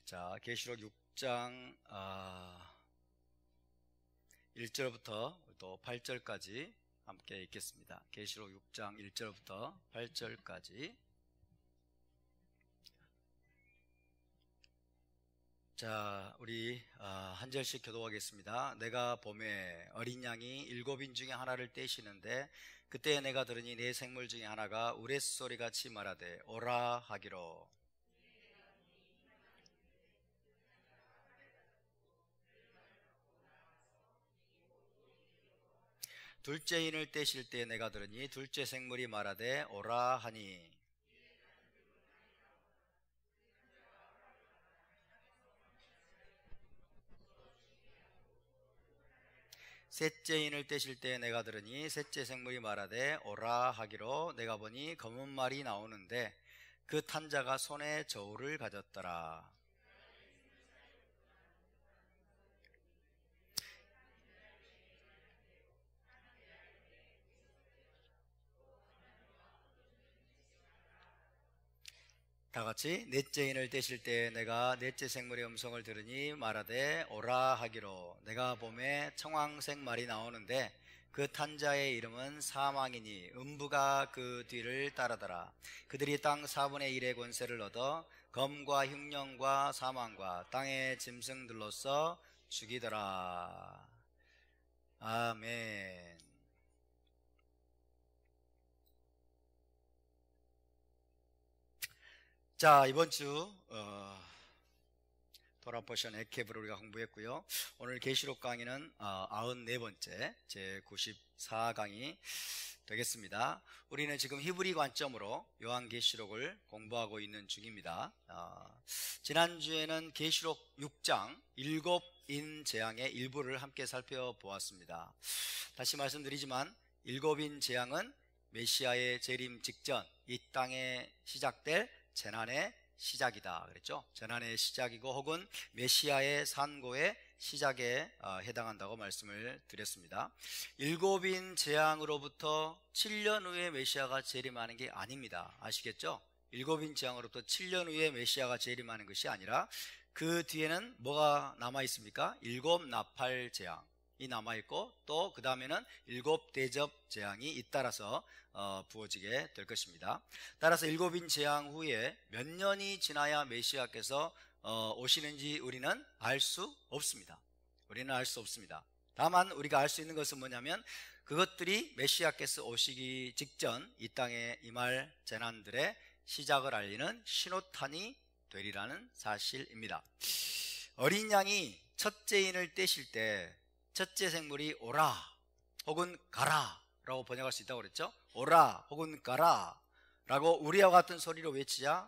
자, 계시록 6장 1절부터 또 8절까지 함께 읽겠습니다. 계시록 6장 1절부터 8절까지. 자, 우리 한 절씩 교독하겠습니다. 내가 봄에 어린 양이 7인 중에 하나를 떼시는데 그때 내가 들으니 네 생물 중에 하나가 우레소리같이 말하되 오라 하기로. 둘째 인을 떼실 때 내가 들으니 둘째 생물이 말하되 오라 하니. 셋째 인을 떼실 때 내가 들으니 셋째 생물이 말하되 오라 하기로. 내가 보니 검은 말이 나오는데 그 탄 자가 손에 저울을 가졌더라. 다같이 넷째 인을 떼실 때 내가 넷째 생물의 음성을 들으니 말하되 오라 하기로. 내가 봄에 청황색 말이 나오는데 그 탄자의 이름은 사망이니 음부가 그 뒤를 따르더라. 그들이 땅 4분의 1의 권세를 얻어 검과 흉령과 사망과 땅의 짐승들로서 죽이더라. 아멘. 자, 이번 주 토라포션 에케브를 우리가 공부했고요. 오늘 계시록 강의는 94번째 제 94강이 되겠습니다. 우리는 지금 히브리 관점으로 요한계시록을 공부하고 있는 중입니다. 지난주에는 계시록 6장 7인 재앙의 일부를 함께 살펴보았습니다. 다시 말씀드리지만 7인 재앙은 메시아의 재림 직전 이 땅에 시작될 재난의 시작이다 그랬죠. 재난의 시작이고 혹은 메시아의 산고의 시작에 해당한다고 말씀을 드렸습니다. 7인 재앙으로부터 7년 후에 메시아가 재림하는 게 아닙니다. 아시겠죠? 7인 재앙으로부터 7년 후에 메시아가 재림하는 것이 아니라 그 뒤에는 뭐가 남아 있습니까? 7 나팔 재앙 이 남아있고 또 그 다음에는 7 대접 재앙이 잇따라서 부어지게 될 것입니다. 따라서 7인 재앙 후에 몇 년이 지나야 메시아께서 오시는지 우리는 알 수 없습니다. 우리는 알 수 없습니다. 다만 우리가 알 수 있는 것은 뭐냐면 그것들이 메시아께서 오시기 직전 이 땅에 임할 재난들의 시작을 알리는 신호탄이 되리라는 사실입니다. 어린 양이 첫째 인을 떼실 때 첫째 생물이 오라 혹은 가라 라고 번역할 수 있다고 그랬죠. 오라 혹은 가라 라고 우리와 같은 소리로 외치자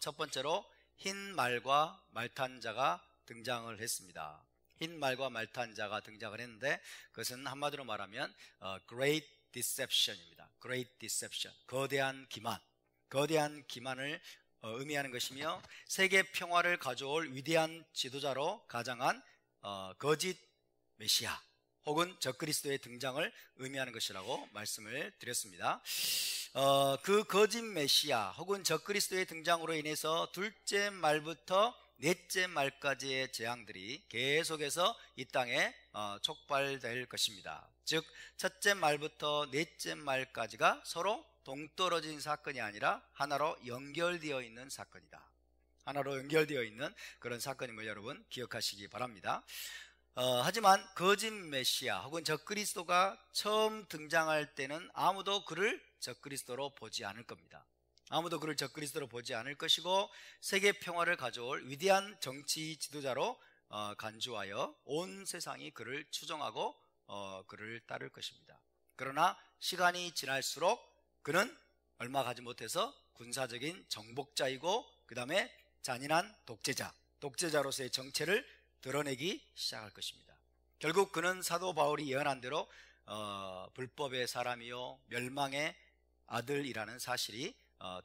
첫 번째로 흰 말과 말탄 자가 등장을 했습니다. 흰 말과 말탄 자가 등장을 했는데 그것은 한마디로 말하면 Great Deception입니다. Great Deception, 거대한 기만, 거대한 기만을 의미하는 것이며 세계 평화를 가져올 위대한 지도자로 가장한 거짓 메시아 혹은 적그리스도의 등장을 의미하는 것이라고 말씀을 드렸습니다. 그 거짓 메시아 혹은 적그리스도의 등장으로 인해서 둘째 말부터 넷째 말까지의 재앙들이 계속해서 이 땅에 촉발될 것입니다. 즉 첫째 말부터 넷째 말까지가 서로 동떨어진 사건이 아니라 하나로 연결되어 있는 사건이다. 하나로 연결되어 있는 그런 사건임을 여러분 기억하시기 바랍니다. 하지만 거짓 메시아 혹은 적그리스도가 처음 등장할 때는 아무도 그를 적그리스도로 보지 않을 겁니다. 아무도 그를 적그리스도로 보지 않을 것이고 세계 평화를 가져올 위대한 정치 지도자로 간주하여 온 세상이 그를 추종하고 그를 따를 것입니다. 그러나 시간이 지날수록 그는 얼마 가지 못해서 군사적인 정복자이고 그 다음에 잔인한 독재자로서의 정체를 드러내기 시작할 것입니다. 결국 그는 사도 바울이 예언한 대로 불법의 사람이요 멸망의 아들이라는 사실이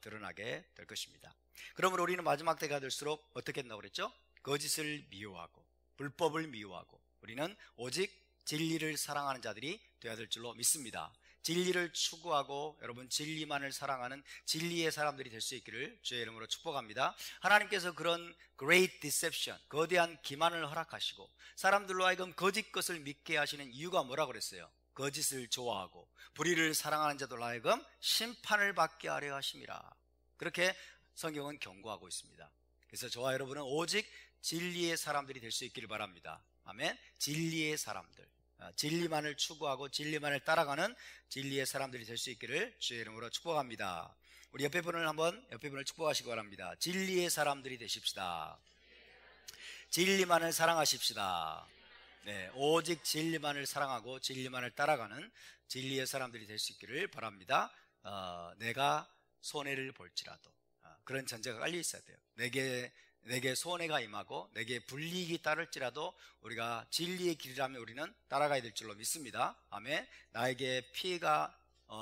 드러나게 될 것입니다. 그러므로 우리는 마지막 때가 될수록 어떻게 된다고 그랬죠? 거짓을 미워하고 불법을 미워하고 우리는 오직 진리를 사랑하는 자들이 되어야 될 줄로 믿습니다. 진리를 추구하고 여러분 진리만을 사랑하는 진리의 사람들이 될 수 있기를 주의 이름으로 축복합니다. 하나님께서 그런 great deception, 거대한 기만을 허락하시고 사람들로 하여금 거짓 것을 믿게 하시는 이유가 뭐라고 그랬어요? 거짓을 좋아하고 불의를 사랑하는 자들로 하여금 심판을 받게 하려 하심이라. 그렇게 성경은 경고하고 있습니다. 그래서 저와 여러분은 오직 진리의 사람들이 될 수 있기를 바랍니다. 아멘. 진리의 사람들, 진리만을 추구하고 진리만을 따라가는 진리의 사람들이 될 수 있기를 주의 이름으로 축복합니다. 우리 옆에 분을 축복하시기 바랍니다. 진리의 사람들이 되십시다. 진리만을 사랑하십시다. 네, 오직 진리만을 사랑하고 진리만을 따라가는 진리의 사람들이 될 수 있기를 바랍니다. 내가 손해를 볼지라도, 그런 전제가 깔려 있어야 돼요. 내게 손해가 임하고 내게 불이익이 따를지라도 우리가 진리의 길이라면 우리는 따라가야 될 줄로 믿습니다. 아멘. 나에게 피해가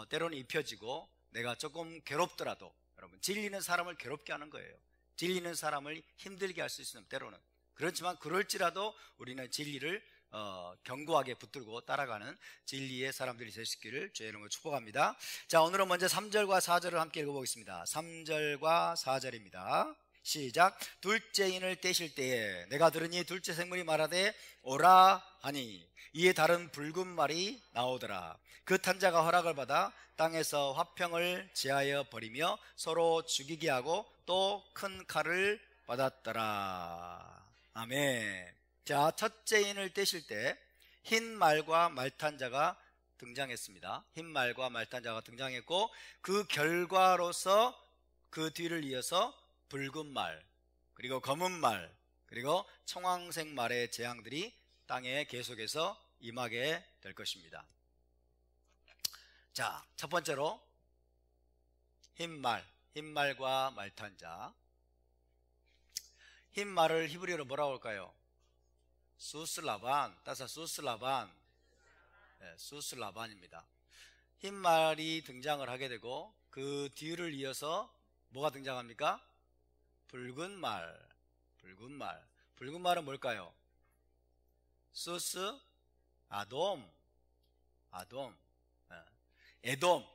때로는 입혀지고 내가 조금 괴롭더라도, 여러분, 진리는 사람을 괴롭게 하는 거예요. 진리는 사람을 힘들게 할 수 있으면 때로는. 그렇지만 그럴지라도 우리는 진리를 견고하게 붙들고 따라가는 진리의 사람들이 될 수 있기를 주의 이름으로 축복합니다. 자, 오늘은 먼저 3절과 4절을 함께 읽어보겠습니다. 3절과 4절입니다. 시작. 둘째 인을 떼실 때에 내가 들으니 둘째 생물이 말하되 오라 하니 이에 다른 붉은 말이 나오더라. 그 탄자가 허락을 받아 땅에서 화평을 제하여 버리며 서로 죽이게 하고 또 큰 칼을 받았더라. 아멘. 자, 첫째 인을 떼실 때 흰 말과 말탄자가 등장했습니다. 흰 말과 말탄자가 등장했고 그 결과로서 그 뒤를 이어서 붉은 말, 그리고 검은 말, 그리고 청황색 말의 재앙들이 땅에 계속해서 임하게 될 것입니다. 자, 첫 번째로 흰말과 말탄자. 흰말을 히브리어로 뭐라고 할까요? 수스라반, 따서 수스라반. 네, 수스라반입니다. 흰말이 등장을 하게 되고 그 뒤를 이어서 뭐가 등장합니까? 붉은 말은 뭘까요? 수스, 아돔.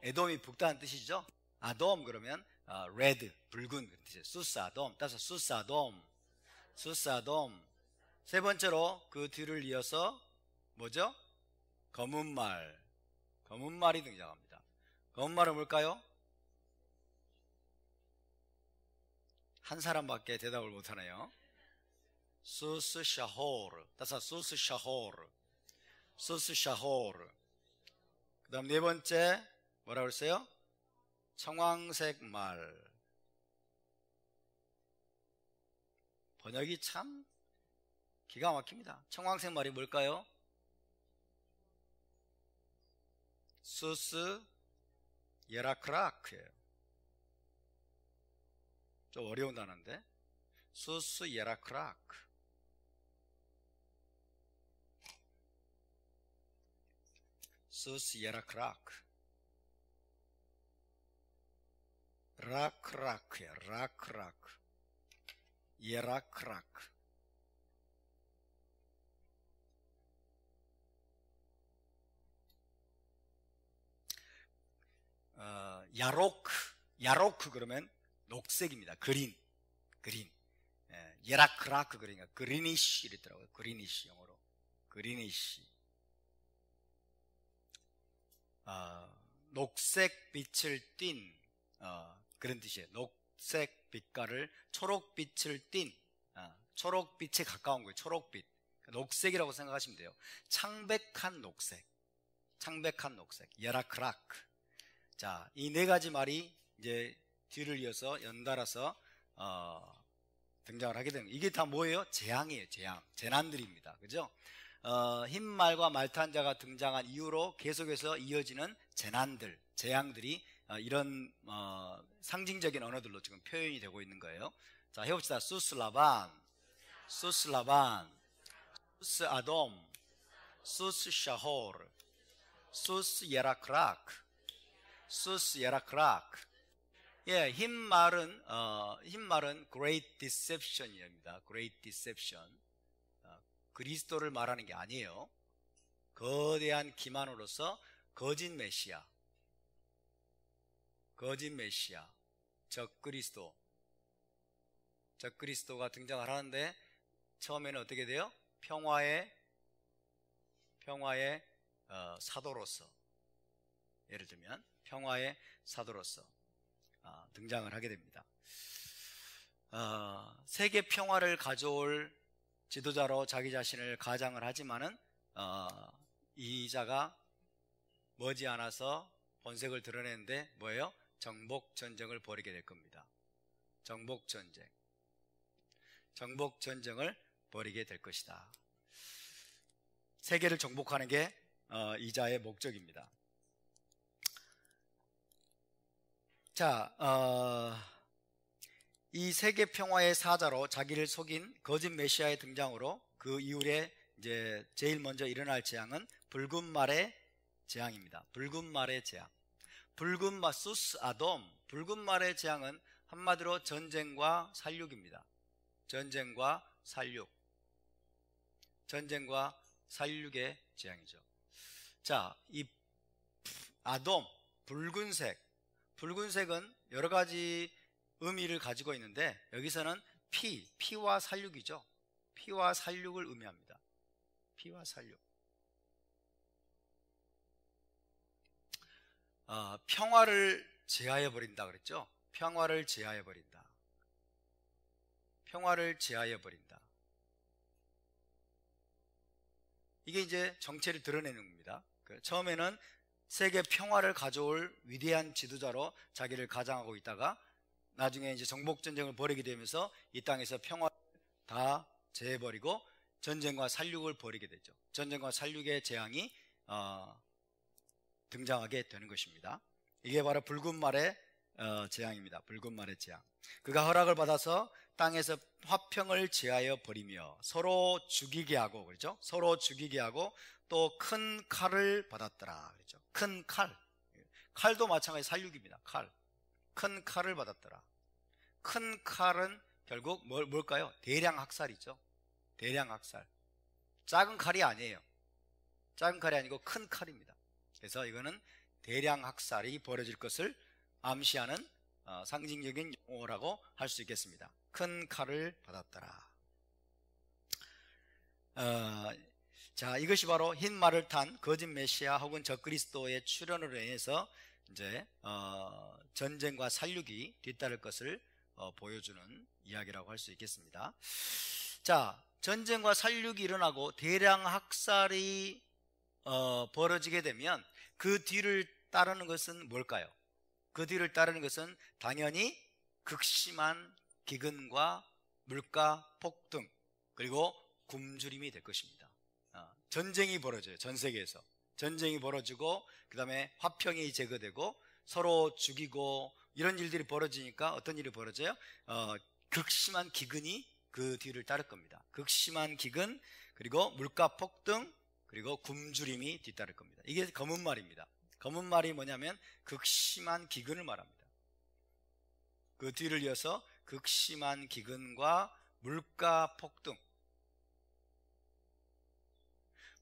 에돔이 북다는 뜻이죠. 아돔 그러면 레드, 붉은 뜻이에요. 수스 아돔, 따서 수스 아돔. 세 번째로 그 뒤를 이어서 뭐죠? 검은 말이 등장합니다. 검은 말은 뭘까요? 한 사람밖에 대답을 못하네요. 수스샤호르, 따서 수스샤호르. 그 다음 네 번째 뭐라고 했어요? 청황색 말. 번역이 참 기가 막힙니다. 청황색 말이 뭘까요? 수스 예라크라크예요. 좀 어려운 단어인데, 수스 예라크라크. 수스 예라크라크. 라크라크야, 라크라크. 예라크라크. 야로크 그러면 녹색입니다. 그린. 예라크라크 그러니까 그리니쉬 이랬더라고요. 그리니쉬, 영어로 그리니쉬. 녹색 빛을 띤 그런 뜻이에요. 녹색 빛깔을 초록빛을 띤, 초록빛에 가까운 거예요. 초록빛. 녹색이라고 생각하시면 돼요. 창백한 녹색. 예라크라크. 자, 이 네 가지 말이 이제 뒤를 이어서 연달아서 등장을 하게 되는, 이게 다 뭐예요? 재앙이에요. 재난들입니다. 그죠? 흰 말과 말탄자가 등장한 이후로 계속해서 이어지는 재앙들이 이런 상징적인 언어들로 지금 표현이 되고 있는 거예요. 자, 해봅시다. 수스라반, 수스 아돔, 수스 샤호르, 수스 예라크라크. 예, 흰 말은 great deception입니다. great deception. 그리스도를 말하는 게 아니에요. 거대한 기만으로서 거짓 메시아, 거짓 메시아, 적그리스도가 등장을 하는데 처음에는 어떻게 돼요? 평화의 사도로서, 예를 들면 평화의 사도로서 등장을 하게 됩니다. 세계 평화를 가져올 지도자로 자기 자신을 가장을 하지만은 이 자가 머지않아서 본색을 드러내는데 뭐예요? 정복전쟁을 벌이게 될 겁니다. 정복전쟁을 벌이게 될 것이다. 세계를 정복하는 게 이 자의 목적입니다. 자, 이 세계 평화의 사자로 자기를 속인 거짓 메시아의 등장으로 그 이후에 이제 제일 먼저 일어날 재앙은 붉은 말의 재앙입니다. 붉은 말의 재앙. 수스 아돔. 붉은 말의 재앙은 한마디로 전쟁과 살육입니다. 전쟁과 살육의 재앙이죠. 자, 이 아돔, 붉은색은 여러 가지 의미를 가지고 있는데 여기서는 피와 살육이죠. 피와 살육을 의미합니다. 피와 살육. 평화를 제하여버린다 그랬죠. 평화를 제하여버린다. 이게 이제 정체를 드러내는 겁니다. 처음에는 세계 평화를 가져올 위대한 지도자로 자기를 가장하고 있다가 나중에 이제 정복전쟁을 벌이게 되면서 이 땅에서 평화를 다 제해버리고 전쟁과 살육을 벌이게 되죠. 전쟁과 살육의 재앙이 등장하게 되는 것입니다. 이게 바로 붉은 말의 재앙입니다. 붉은 말의 재앙. 그가 허락을 받아서 땅에서 화평을 제하여 버리며 서로 죽이게 하고, 그렇죠? 서로 죽이게 하고 또 큰 칼을 받았더라, 그렇죠? 큰 칼도 마찬가지 살육입니다. 큰 칼을 받았더라. 큰 칼은 결국 뭘까요? 대량 학살이죠. 대량 학살. 작은 칼이 아니에요. 작은 칼이 아니고 큰 칼입니다. 그래서 이거는 대량 학살이 벌어질 것을 암시하는 상징적인 용어라고 할 수 있겠습니다. 큰 칼을 받았더라. 자, 이것이 바로 흰 말을 탄 거짓 메시아 혹은 적그리스도의 출현으로 인해서 이제 전쟁과 살육이 뒤따를 것을 보여주는 이야기라고 할 수 있겠습니다. 자, 전쟁과 살육이 일어나고 대량 학살이 벌어지게 되면 그 뒤를 따르는 것은 뭘까요? 그 뒤를 따르는 것은 당연히 극심한 기근과 물가 폭등 그리고 굶주림이 될 것입니다. 전쟁이 벌어져요. 전 세계에서 전쟁이 벌어지고 그 다음에 화평이 제거되고 서로 죽이고 이런 일들이 벌어지니까 어떤 일이 벌어져요? 극심한 기근이 그 뒤를 따를 겁니다. 극심한 기근 그리고 물가 폭등 그리고 굶주림이 뒤따를 겁니다. 이게 검은 말입니다. 검은 말이 뭐냐면 극심한 기근을 말합니다. 그 뒤를 이어서 극심한 기근과 물가 폭등.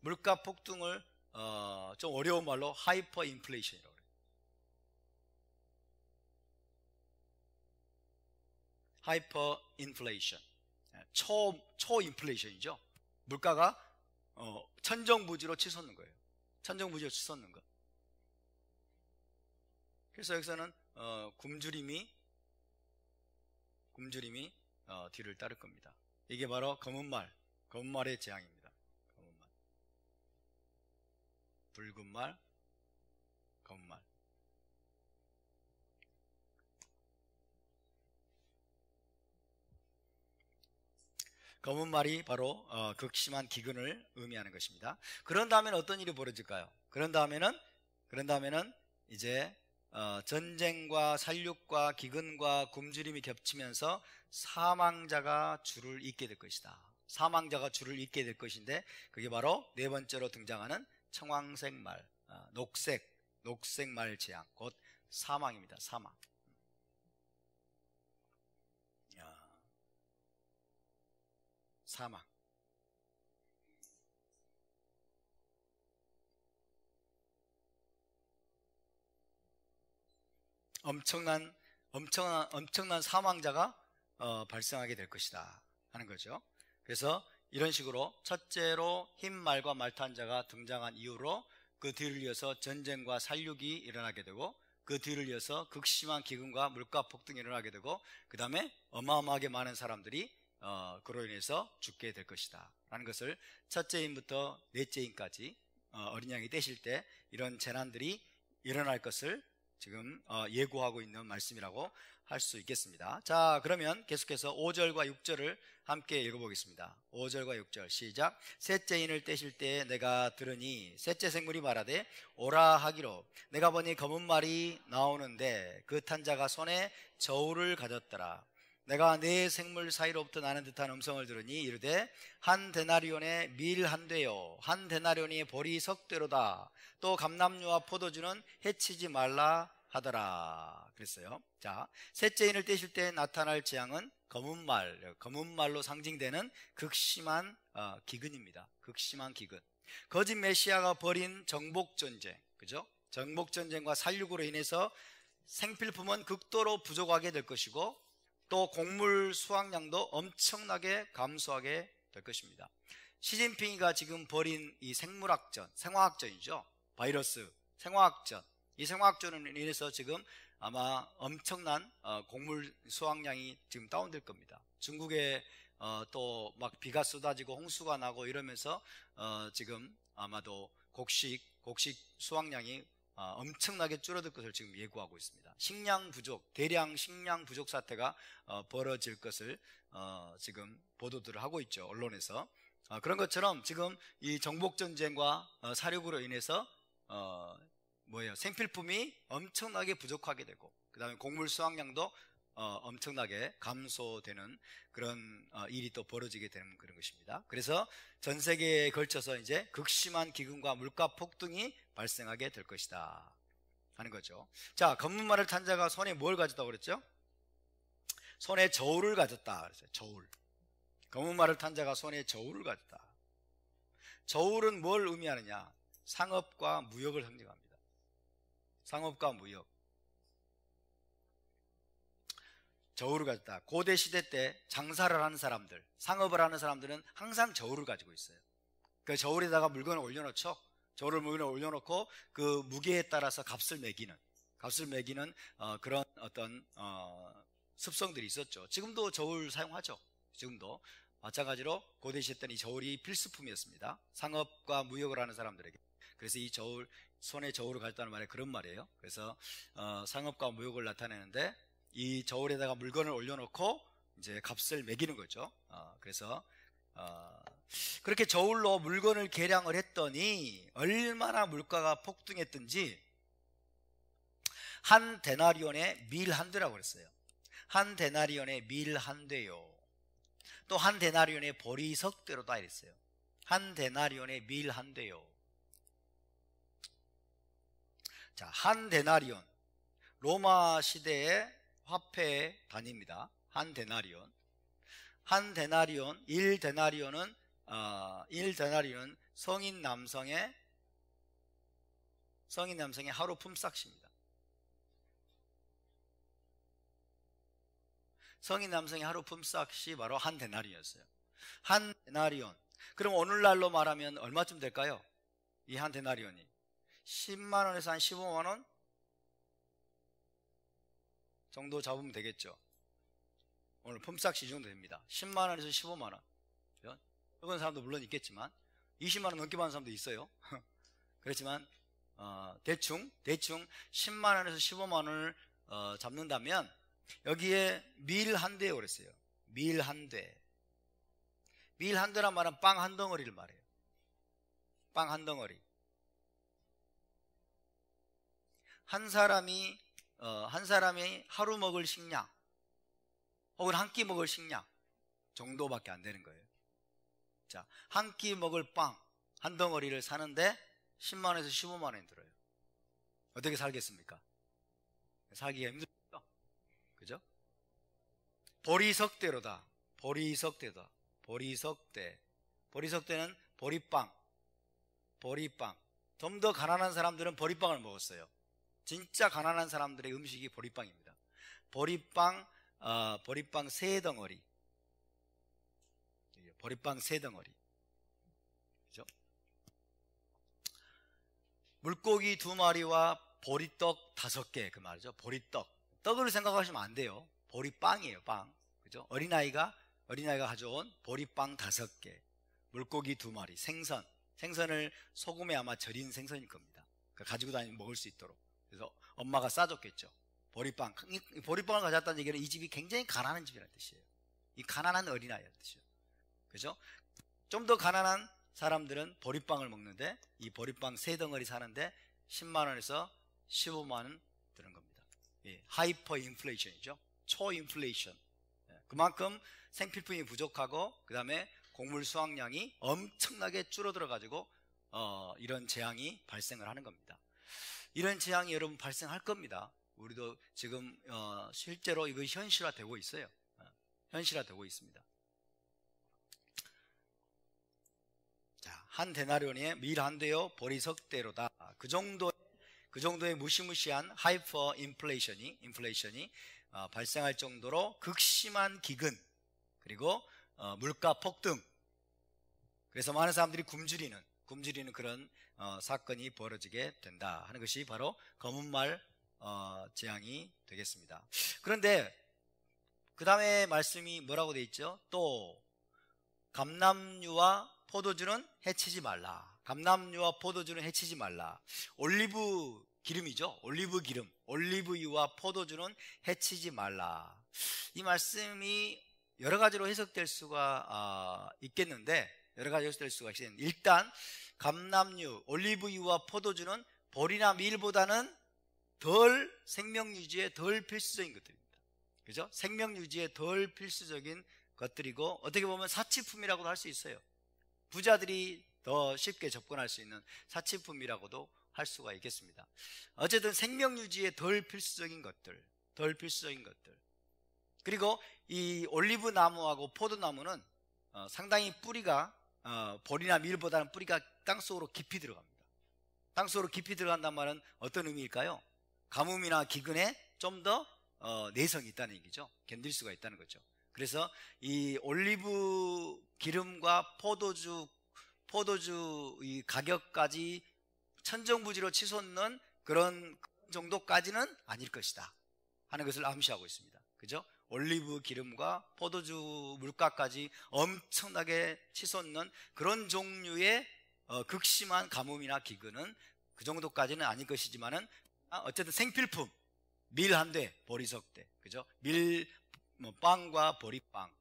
물가 폭등을 좀 어려운 말로 하이퍼 인플레이션이라고 그래요. 하이퍼 인플레이션. 초 인플레이션이죠. 물가가 천정부지로 치솟는 거예요. 천정부지로 치솟는 거. 그래서 여기서는 굶주림이 뒤를 따를 겁니다. 이게 바로 검은 말의 재앙입니다. 검은 말. 붉은 말, 검은 말. 검은 말이 바로 극심한 기근을 의미하는 것입니다. 그런 다음에는 어떤 일이 벌어질까요? 그런 다음에는 이제 전쟁과 살육과 기근과 굶주림이 겹치면서 사망자가 줄을 잇게 될 것이다. 사망자가 줄을 잇게 될 것인데 그게 바로 네 번째로 등장하는 청황색 말, 녹색 말 재앙, 곧 사망입니다. 사망. 사망. 엄청난 사망자가 발생하게 될 것이다 하는 거죠. 그래서 이런 식으로 첫째로 흰 말과 말탄 자가 등장한 이후로 그 뒤를 이어서 전쟁과 살육이 일어나게 되고, 그 뒤를 이어서 극심한 기근과 물가 폭등이 일어나게 되고, 그 다음에 어마어마하게 많은 사람들이 그로 인해서 죽게 될 것이다 라는 것을 첫째 인부터 넷째 인까지 어린 양이 떼실 때 이런 재난들이 일어날 것을 지금 예고하고 있는 말씀이라고 할 수 있겠습니다. 자, 그러면 계속해서 5절과 6절을 함께 읽어보겠습니다. 5절과 6절 시작. 셋째 인을 떼실 때 내가 들으니 셋째 생물이 말하되 오라 하기로, 내가 보니 검은 말이 나오는데 그 탄 자가 손에 저울을 가졌더라. 내가 네 생물 사이로부터 나는 듯한 음성을 들으니 이르되 한 데나리온의 밀 한 되요 한 데나리온의 보리 석 되로다. 또 감람류와 포도주는 해치지 말라 하더라 그랬어요. 자, 셋째 인을 떼실 때 나타날 재앙은 검은 말로 상징되는 극심한 기근입니다. 극심한 기근. 거짓 메시아가 벌인 정복전쟁, 그죠? 정복전쟁과 살육으로 인해서 생필품은 극도로 부족하게 될 것이고, 또 곡물 수확량도 엄청나게 감소하게 될 것입니다. 시진핑이가 지금 벌인 이 생화학전이죠. 바이러스, 생화학전. 이 생화학전으로 인해서 지금 아마 엄청난 곡물 수확량이 지금 다운될 겁니다. 중국에 또 막 비가 쏟아지고 홍수가 나고 이러면서 지금 아마도 곡식 수확량이 엄청나게 줄어들 것을 지금 예고하고 있습니다. 대량 식량 부족 사태가 벌어질 것을 지금 보도들을 하고 있죠, 언론에서. 그런 것처럼 지금 이 정복전쟁과 사륙으로 인해서 생필품이 엄청나게 부족하게 되고, 그 다음에 곡물 수확량도 엄청나게 감소되는 그런 일이 또 벌어지게 되는 그런 것입니다. 그래서 전 세계에 걸쳐서 이제 극심한 기근과 물가 폭등이 발생하게 될 것이다 하는 거죠. 자, 검은 말을 탄 자가 손에 뭘 가졌다고 그랬죠? 손에 저울을 가졌다 그랬어요. 저울. 검은 말을 탄 자가 손에 저울을 가졌다. 저울은 뭘 의미하느냐? 상업과 무역을 상징합니다. 상업과 무역. 저울을 가졌다. 고대 시대 때 장사를 하는 사람들, 상업을 하는 사람들은 항상 저울을 가지고 있어요. 그 저울에다가 물건을 올려놓죠. 물건을 올려놓고 그 무게에 따라서 값을 매기는 그런 어떤 습성들이 있었죠. 지금도 저울 사용하죠. 지금도 마찬가지로 고대 시대 때는 이 저울이 필수품이었습니다. 상업과 무역을 하는 사람들에게. 그래서 이 저울, 손에 저울을 가졌다는 말에 그런 말이에요. 그래서 상업과 무역을 나타내는데, 이 저울에다가 물건을 올려놓고 이제 값을 매기는 거죠. 그래서 그렇게 저울로 물건을 계량을 했더니 얼마나 물가가 폭등했든지 한 데나리온에 밀 한 되라고 그랬어요. 한 데나리온에 밀 한 되요. 또 한 데나리온에 보리 석 되로다 이랬어요. 한 데나리온에 밀 한 되요. 자, 한 데나리온, 로마 시대의 화폐의 단위입니다. 한 데나리온. 1데나리온은 성인 남성의 하루 품삯입니다. 성인 남성의 하루 품삯이 바로 한 데나리온이었어요. 한 데나리온. 그럼 오늘날로 말하면 얼마쯤 될까요? 이 한 데나리온이 10만 원에서 한 15만 원 정도 잡으면 되겠죠. 오늘 품삯이 이 정도 됩니다. 10만 원에서 15만 원. 적은 사람도 물론 있겠지만 20만 원 넘게 받는 사람도 있어요. 그렇지만 대충 10만 원에서 15만 원을 잡는다면 여기에 밀 한 대에 그랬어요. 밀 한 대. 밀 한 대란 말은 빵 한 덩어리를 말해요. 빵 한 덩어리. 한 사람이 하루 먹을 식량 혹은 한 끼 먹을 식량 정도밖에 안 되는 거예요. 자, 한 끼 먹을 빵 한 덩어리를 사는데 10만 원에서 15만 원이 들어요. 어떻게 살겠습니까? 살기가 힘들죠. 그죠? 보리석대로다. 보리석대다. 보리석대. 보리석대는 보리빵. 좀 더 가난한 사람들은 보리빵을 먹었어요. 진짜 가난한 사람들의 음식이 보리빵입니다. 보리빵 세 덩어리. 보리빵 세 덩어리. 그죠? 물고기 2마리와 보리떡 5개, 그 말이죠. 보리떡. 떡을 생각하시면 안 돼요. 보리빵이에요, 빵. 그죠? 어린아이가 가져온 보리빵 5개, 물고기 2마리, 생선을 소금에 아마 절인 생선일 겁니다. 그러니까 가지고 다니면 먹을 수 있도록. 그래서 엄마가 싸줬겠죠. 보리빵을 가져왔다는 얘기는 이 집이 굉장히 가난한 집이라는 뜻이에요. 이 가난한 어린아이라는 뜻이에요. 그죠? 좀 더 가난한 사람들은 보리빵을 먹는데, 이 보리빵 3덩어리 사는데 10만원에서 15만원 드는 겁니다. 예, 하이퍼 인플레이션이죠. 초인플레이션. 그만큼 생필품이 부족하고, 그 다음에 곡물 수확량이 엄청나게 줄어들어 가지고 이런 재앙이 발생을 하는 겁니다. 이런 재앙이 여러분 발생할 겁니다. 우리도 지금 실제로 이거 현실화되고 있어요. 현실화되고 있습니다. 자, 한 데나리온에 밀 한 대요 보리석 대로다. 그 정도의 무시무시한 하이퍼 인플레이션이 발생할 정도로 극심한 기근, 그리고 물가 폭등, 그래서 많은 사람들이 굶주리는 그런 사건이 벌어지게 된다 하는 것이 바로 검은말 재앙이 되겠습니다. 그런데 그 다음에 말씀이 뭐라고 되어 있죠? 또 감람류와 포도주는 해치지 말라. 감람류와 포도주는 해치지 말라. 올리브 기름이죠. 올리브 기름, 올리브유와 포도주는 해치지 말라. 이 말씀이 여러 가지로 해석될 수가 있겠는데, 일단 감람류, 올리브유와 포도주는 보리나 밀보다는 덜 생명유지에 덜 필수적인 것들입니다. 그죠? 생명유지에 덜 필수적인 것들이고, 어떻게 보면 사치품이라고도 할 수 있어요. 부자들이 더 쉽게 접근할 수 있는 사치품이라고도 할 수가 있겠습니다. 어쨌든 생명유지에 덜 필수적인 것들. 그리고 이 올리브 나무하고 포도나무는 상당히 뿌리가 보리나 밀보다는 뿌리가 땅속으로 깊이 들어갑니다. 땅속으로 깊이 들어간단 말은 어떤 의미일까요? 가뭄이나 기근에 좀 더 내성이 있다는 얘기죠. 견딜 수가 있다는 거죠. 그래서 이 올리브 기름과 포도주 이 가격까지 천정부지로 치솟는 그런 정도까지는 아닐 것이다 하는 것을 암시하고 있습니다. 그죠? 올리브 기름과 포도주 물가까지 엄청나게 치솟는 그런 종류의 극심한 가뭄이나 기근은 그 정도까지는 아닐 것이지만은 어쨌든 생필품, 밀 한 대, 보리석 대, 그죠? 빵과 보리빵,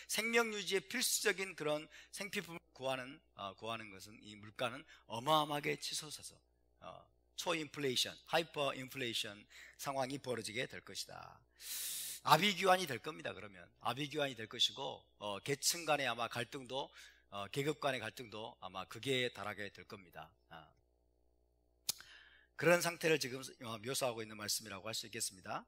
생명유지에 필수적인 그런 생필품을 구하는 것은, 이 물가는 어마어마하게 치솟아서 초인플레이션, 하이퍼 인플레이션 상황이 벌어지게 될 것이다. 아비규환이 될 겁니다. 그러면 아비규환이 될 것이고, 계층 간의 아마 갈등도, 계급 간의 갈등도 아마 극에 달하게 될 겁니다. 그런 상태를 지금 묘사하고 있는 말씀이라고 할 수 있겠습니다.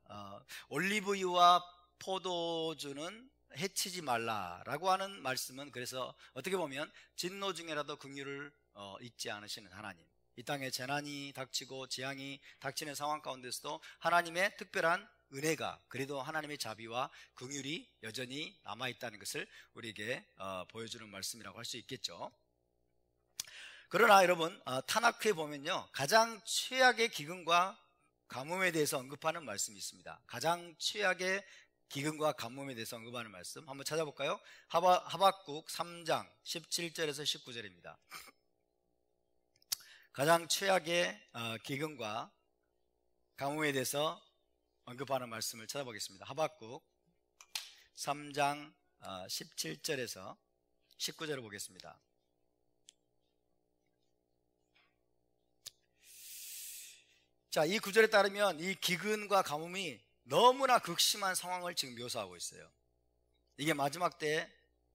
올리브유와 포도주는 해치지 말라라고 하는 말씀은, 그래서 어떻게 보면 진노 중에라도 긍휼을 잊지 않으시는 하나님, 이 땅에 재난이 닥치고 재앙이 닥치는 상황 가운데서도 하나님의 특별한 은혜가, 그래도 하나님의 자비와 긍휼이 여전히 남아있다는 것을 우리에게 보여주는 말씀이라고 할 수 있겠죠. 그러나 여러분, 타나크에 보면요, 가장 최악의 기근과 가뭄에 대해서 언급하는 말씀이 있습니다. 가장 최악의 기근과 가뭄에 대해서 언급하는 말씀 한번 찾아볼까요? 하박국 3장 17절에서 19절입니다. 가장 최악의 기근과 가뭄에 대해서 언급하는 말씀을 찾아보겠습니다. 하박국 3장 17절에서 19절을 보겠습니다. 자, 이 구절에 따르면 이 기근과 가뭄이 너무나 극심한 상황을 지금 묘사하고 있어요. 이게 마지막 때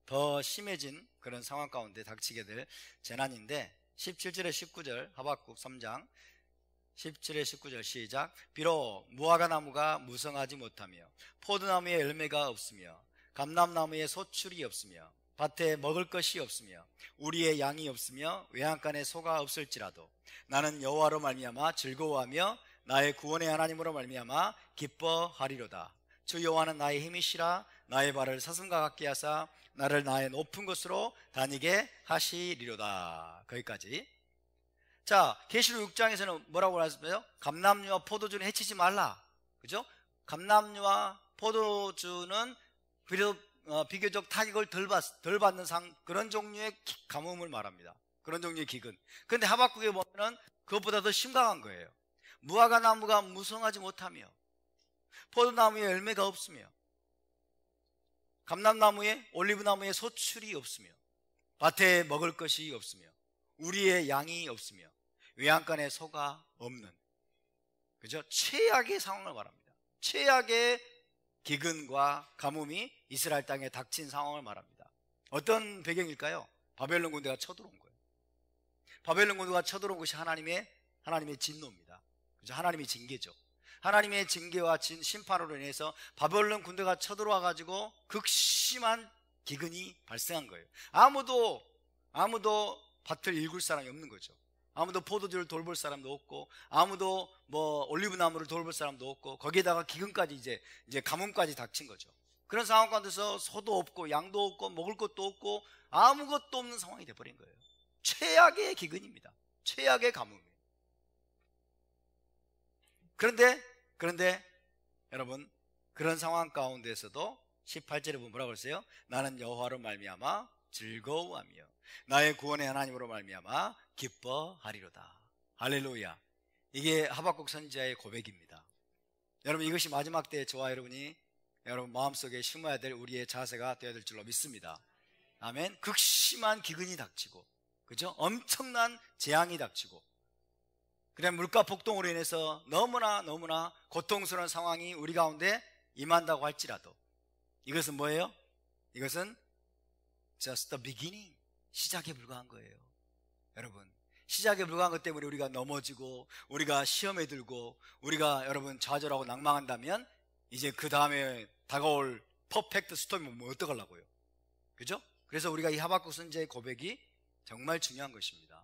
더 심해진 그런 상황 가운데 닥치게 될 재난인데, 17절에 19절, 하박국 3장 17에 19절 시작. 비록 무화과나무가 무성하지 못하며 포도나무에 열매가 없으며 감람나무에 소출이 없으며 밭에 먹을 것이 없으며 우리의 양이 없으며 외양간에 소가 없을지라도 나는 여호와로 말미암아 즐거워하며 나의 구원의 하나님으로 말미암아 기뻐하리로다. 주 여호와는 나의 힘이시라. 나의 발을 사슴과 같게 하사 나를 나의 높은 곳으로 다니게 하시리로다. 거기까지. 자, 계시록 6장에서는 뭐라고 하셨어요? 감람류와 포도주는 해치지 말라. 그죠? 감람류와 포도주는 비교적 타격을 덜 받는 그런 종류의 가뭄을 말합니다. 그런 종류의 기근. 그런데 하박국에 보면은 그것보다 더 심각한 거예요. 무화과 나무가 무성하지 못하며, 포도나무에 열매가 없으며, 감람나무에 올리브나무에 소출이 없으며, 밭에 먹을 것이 없으며, 우리의 양이 없으며, 외양간에 소가 없는, 그죠? 최악의 상황을 말합니다. 최악의 기근과 가뭄이 이스라엘 땅에 닥친 상황을 말합니다. 어떤 배경일까요? 바벨론 군대가 쳐들어온 거예요. 바벨론 군대가 쳐들어온 것이 하나님의 진노입니다. 그죠? 하나님의 징계죠. 하나님의 징계와 심판으로 인해서 바벨론 군대가 쳐들어와 가지고 극심한 기근이 발생한 거예요. 아무도 밭을 일굴 사람이 없는 거죠. 아무도 포도주를 돌볼 사람도 없고, 아무도 올리브 나무를 돌볼 사람도 없고, 거기에다가 기근까지 이제 가뭄까지 닥친 거죠. 그런 상황 가운데서 소도 없고 양도 없고 먹을 것도 없고 아무것도 없는 상황이 돼버린 거예요. 최악의 기근입니다. 최악의 가뭄이에요. 그런데 여러분, 그런 상황 가운데서도 18절에 보면 뭐라고 했어요? 나는 여호와로 말미암아 즐거워하며 나의 구원의 하나님으로 말미암아 기뻐하리로다. 할렐루야. 이게 하박국 선지자의 고백입니다. 여러분, 이것이 마지막 때에 저와 여러분이 여러분 마음속에 심어야 될 우리의 자세가 되어야 될 줄로 믿습니다. 아멘. 극심한 기근이 닥치고, 그죠? 엄청난 재앙이 닥치고, 그냥 물가 폭동으로 인해서 너무나 고통스러운 상황이 우리 가운데 임한다고 할지라도, 이것은 뭐예요? 이것은 just the beginning, 시작에 불과한 거예요. 여러분, 시작에 불과한 것 때문에 우리가 넘어지고, 우리가 시험에 들고, 우리가 여러분 좌절하고 낭망한다면, 이제 그 다음에 다가올 퍼펙트 스톰이면 뭐 어떡하려고요? 그죠? 그래서 우리가 이 하박국 선지자의 고백이 정말 중요한 것입니다.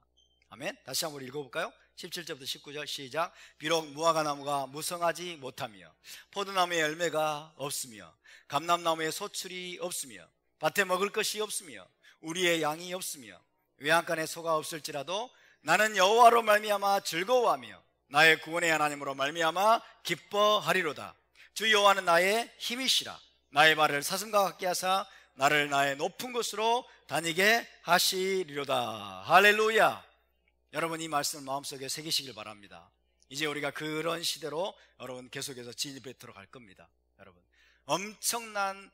아멘. 다시 한번 읽어볼까요? 17절부터 19절 시작. 비록 무화과 나무가 무성하지 못하며, 포도나무에 열매가 없으며, 감람나무에 소출이 없으며, 밭에 먹을 것이 없으며, 우리의 양이 없으며, 외양간에 소가 없을지라도 나는 여호와로 말미암아 즐거워하며 나의 구원의 하나님으로 말미암아 기뻐하리로다. 주 여호와는 나의 힘이시라. 나의 발을 사슴과 같게 하사 나를 나의 높은 곳으로 다니게 하시리로다. 할렐루야. 여러분, 이 말씀을 마음속에 새기시길 바랍니다. 이제 우리가 그런 시대로 여러분 계속해서 진입해 들어갈 겁니다. 여러분, 엄청난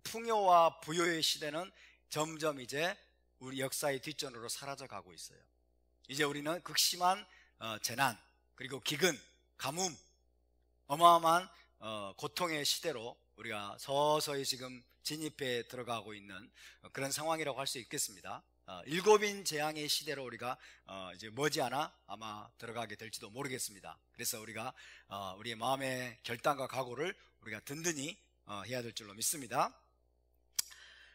풍요와 부요의 시대는 점점 이제 우리 역사의 뒷전으로 사라져 가고 있어요. 이제 우리는 극심한 재난, 그리고 기근, 가뭄, 어마어마한 고통의 시대로 우리가 서서히 지금 진입해 들어가고 있는 그런 상황이라고 할 수 있겠습니다. 일곱인 재앙의 시대로 우리가 이제 머지않아 아마 들어가게 될지도 모르겠습니다. 그래서 우리가 우리의 마음의 결단과 각오를 우리가 든든히 해야 될 줄로 믿습니다.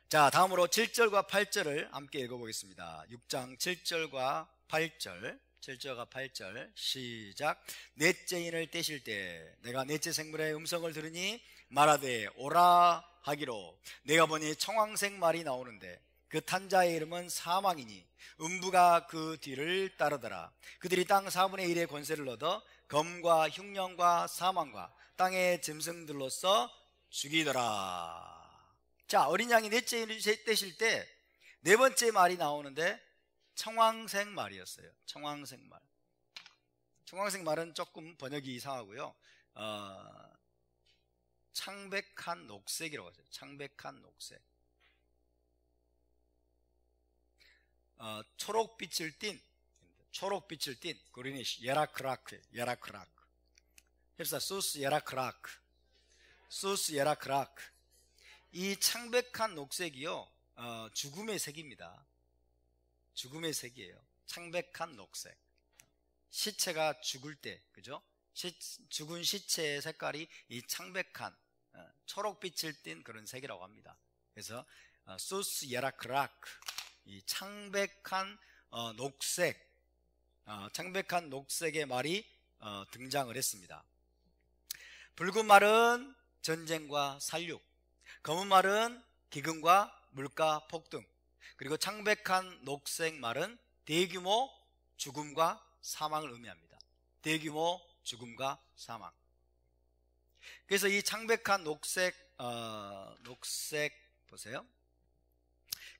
자, 다음으로 7절과 8절을 함께 읽어보겠습니다. 6장 7절과 8절, 7절과 8절 시작. 넷째 인을 떼실 때 내가 넷째 생물의 음성을 들으니 말하되 오라 하기로, 내가 보니 청황색 말이 나오는데 그 탄자의 이름은 사망이니 음부가 그 뒤를 따르더라. 그들이 땅 4분의 1의 권세를 얻어 검과 흉년과 사망과 땅의 짐승들로서 죽이더라. 자, 어린 양이 넷째 인을 떼실 때 네 번째 말이 나오는데 청황색 말이었어요. 청황색 말. 청황색 말은 조금 번역이 이상하고요. 창백한 녹색이라고 하죠. 창백한 녹색. 초록빛을 띤 그리니시 예라크라크. 헬사 소스 예라크라크. 이 창백한 녹색이요, 죽음의 색입니다. 죽음의 색이에요. 창백한 녹색. 시체가 죽을 때, 그죠? 죽은 시체의 색깔이 이 창백한 초록빛을 띤 그런 색이라고 합니다. 그래서 소스 예라크라크, 이 창백한 녹색, 창백한 녹색의 말이 등장을 했습니다. 붉은 말은 전쟁과 살육, 검은 말은 기근과 물가 폭등, 그리고 창백한 녹색 말은 대규모 죽음과 사망을 의미합니다. 대규모 죽음과 사망. 그래서 이 창백한 녹색 보세요.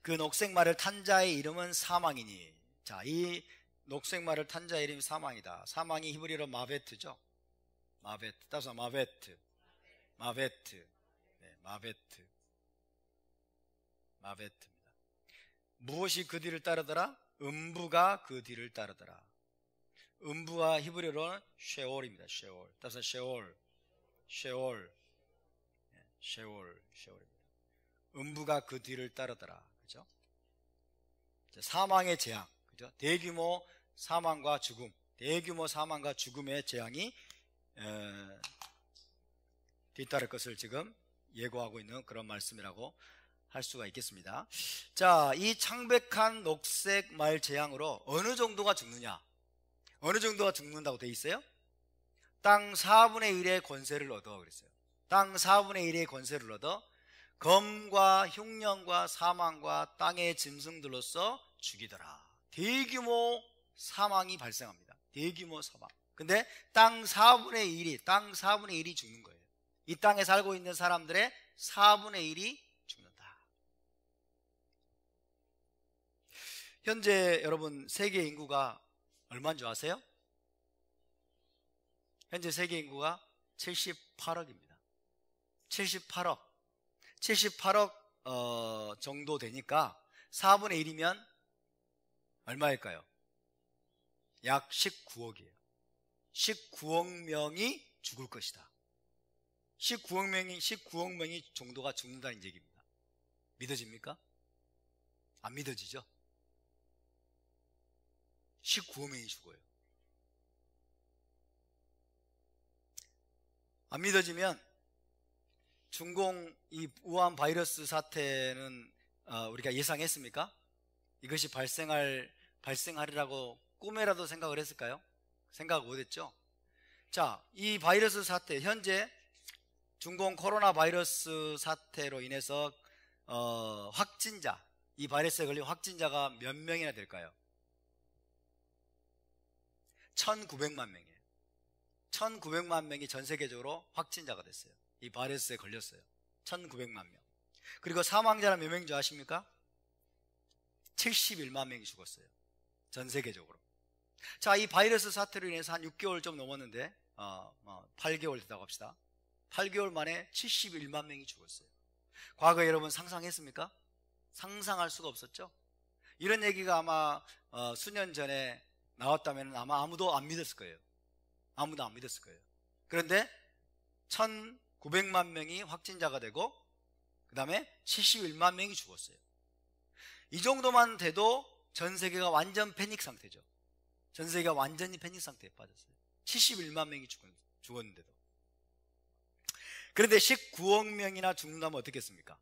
그 녹색 말을 탄 자의 이름은 사망이니. 자, 이 녹색 말을 탄 자의 이름이 사망이다. 사망이 히브리어로 마베트죠. 마베트. 따라서 마베트. 네, 마베트입니다. 무엇이 그 뒤를 따르더라? 음부가 그 뒤를 따르더라. 음부와 히브리어로는 쉐올입니다. 쉐올. 따라서 쉐올입니다. 음부가 그 뒤를 따르더라. 그죠? 사망의 재앙. 그죠? 대규모 사망과 죽음의 재앙이 뒤따를 것을 지금 예고하고 있는 그런 말씀이라고 할 수가 있겠습니다. 자, 이 창백한 녹색 말 재앙으로 어느 정도가 죽느냐? 어느 정도가 죽는다고 돼 있어요? 땅 4분의 1의 권세를 얻어 그랬어요. 땅 4분의 1의 권세를 얻어 검과 흉년과 사망과 땅의 짐승들로서 죽이더라. 대규모 사망이 발생합니다. 대규모 사망. 근데 땅 4분의 1이 죽는 거예요. 이 땅에 살고 있는 사람들의 4분의 1이 죽는다. 현재 여러분 세계 인구가 얼마인 줄 아세요? 현재 세계 인구가 78억입니다. 78억 정도 되니까 4분의 1이면 얼마일까요? 약 19억이에요. 19억 명이 죽을 것이다. 19억 명이 정도가 죽는다는 얘기입니다. 믿어집니까? 안 믿어지죠? 19억 명이 죽어요. 안 믿어지면 중공 이 우한 바이러스 사태는 우리가 예상했습니까? 이것이 발생하리라고 꿈에라도 생각을 했을까요? 생각 못했죠? 자, 이 바이러스 사태, 현재 중공 코로나 바이러스 사태로 인해서 확진자, 이 바이러스에 걸린 확진자가 몇 명이나 될까요? 1900만 명이에요. 1900만 명이 전 세계적으로 확진자가 됐어요. 이 바이러스에 걸렸어요. 1900만 명. 그리고 사망자는 몇 명인 줄 아십니까? 71만 명이 죽었어요. 전 세계적으로. 자, 이 바이러스 사태로 인해서 한 6개월 좀 넘었는데 8개월 됐다고 합시다. 8개월 만에 71만 명이 죽었어요. 과거에 여러분 상상했습니까? 상상할 수가 없었죠? 이런 얘기가 아마 수년 전에 나왔다면 아마 아무도 안 믿었을 거예요. 아무도 안 믿었을 거예요. 그런데 1900만 명이 확진자가 되고 그 다음에 71만 명이 죽었어요. 이 정도만 돼도 전 세계가 완전 패닉 상태죠. 전 세계가 완전히 패닉 상태에 빠졌어요. 71만 명이 죽었는데도. 그런데 19억 명이나 죽는다면 어떻겠습니까?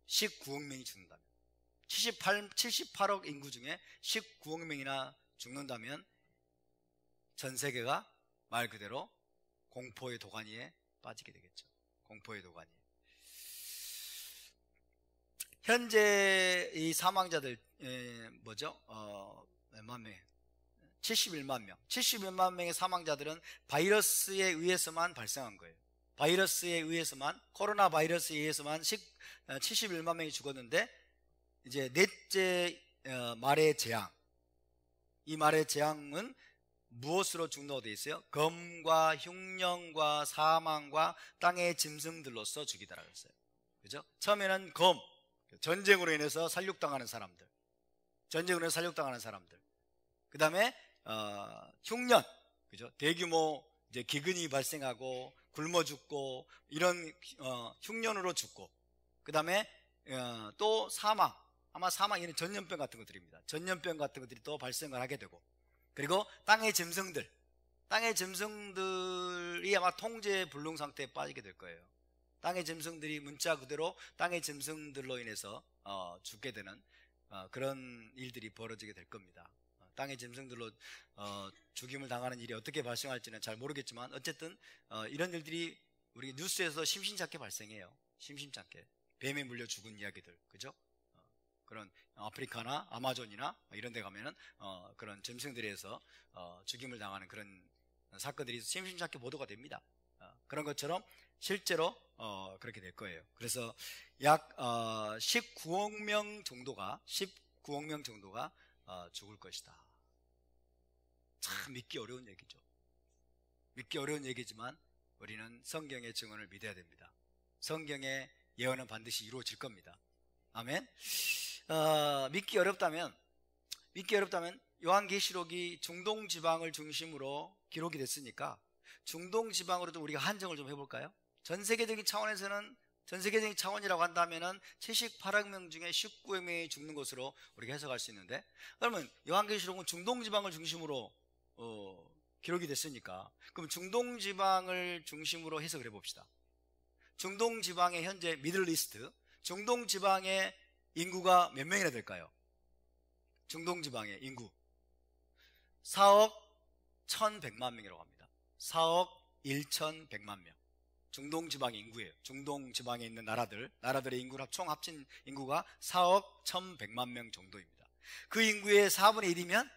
19억 명이 죽는다면 78억 인구 중에 19억 명이나 죽는다면 전 세계가 말 그대로 공포의 도가니에 빠지게 되겠죠. 공포의 도가니. 현재 이 사망자들 몇 명? 71만 명. 71만 명의 사망자들은 바이러스에 의해서만 발생한 거예요. 바이러스에 의해서만, 코로나 바이러스에 의해서만 71만 명이 죽었는데, 이제 넷째 말의 재앙. 이 말의 재앙은 무엇으로 죽는다고 되어 있어요? 검과 흉년과 사망과 땅의 짐승들로서 죽이더라고 했어요. 그죠? 처음에는 검, 전쟁으로 인해서 살육당하는 사람들. 전쟁으로 인해서 살육당하는 사람들. 그 다음에 흉년, 그죠? 대규모 이제 기근이 발생하고 굶어 죽고 이런 흉년으로 죽고, 그 다음에 또 사망, 아마 사망 이런 전염병 같은 것들입니다. 전염병 같은 것들이 또 발생을 하게 되고, 그리고 땅의 짐승들이 아마 통제 불능 상태에 빠지게 될 거예요. 땅의 짐승들이 문자 그대로 땅의 짐승들로 인해서 죽게 되는 그런 일들이 벌어지게 될 겁니다. 땅의 짐승들로 죽임을 당하는 일이 어떻게 발생할지는 잘 모르겠지만 어쨌든 이런 일들이 우리 뉴스에서 심심찮게 발생해요. 심심찮게 뱀에 물려 죽은 이야기들, 그죠? 그런 아프리카나 아마존이나 이런 데 가면은 그런 짐승들에서 죽임을 당하는 그런 사건들이 심심찮게 보도가 됩니다. 그런 것처럼 실제로 그렇게 될 거예요. 그래서 약 19억 명 정도가 죽을 것이다. 참 믿기 어려운 얘기죠. 믿기 어려운 얘기지만 우리는 성경의 증언을 믿어야 됩니다. 성경의 예언은 반드시 이루어질 겁니다. 아멘. 믿기 어렵다면 요한계시록이 중동 지방을 중심으로 기록이 됐으니까 중동 지방으로도 우리가 한정을 좀 해볼까요? 전 세계적인 차원이라고 한다면은 78억 명 중에 19억 명이 죽는 것으로 우리가 해석할 수 있는데, 그러면 요한계시록은 중동 지방을 중심으로 기록이 됐으니까 그럼 중동 지방을 중심으로 해석을 해봅시다. 중동 지방의 현재 미들리스트, 중동 지방의 인구가 몇 명이나 될까요? 중동 지방의 인구 4억 1100만 명이라고 합니다. 4억 1100만 명. 중동 지방의 인구예요. 중동 지방에 있는 나라들의 인구를 총 합친 인구가 4억 1100만 명 정도입니다. 그 인구의 4분의 1이면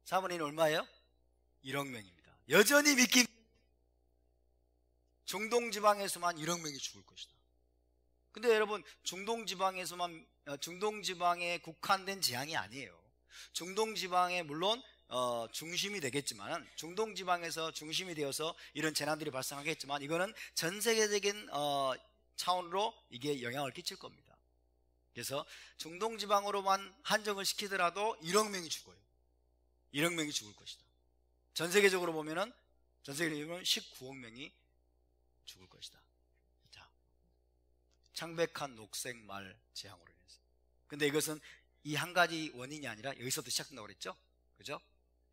4분의 1은 얼마예요? 1억 명입니다. 여전히 믿기 중동 지방에서만 1억 명이 죽을 것이다. 근데 여러분, 중동 지방에 국한된 재앙이 아니에요. 중동 지방에 물론 중심이 되겠지만, 중동 지방에서 중심이 되어서 이런 재난들이 발생하겠지만, 이거는 전 세계적인 차원으로 이게 영향을 끼칠 겁니다. 그래서 중동 지방으로만 한정을 시키더라도 1억 명이 죽어요. 1억 명이 죽을 것이다. 전 세계적으로 보면은 19억 명이 죽을 것이다. 자, 창백한 녹색말 재앙으로 인해서. 근데 이것은 이 한 가지 원인이 아니라 여기서부터 시작된다고 그랬죠? 그죠?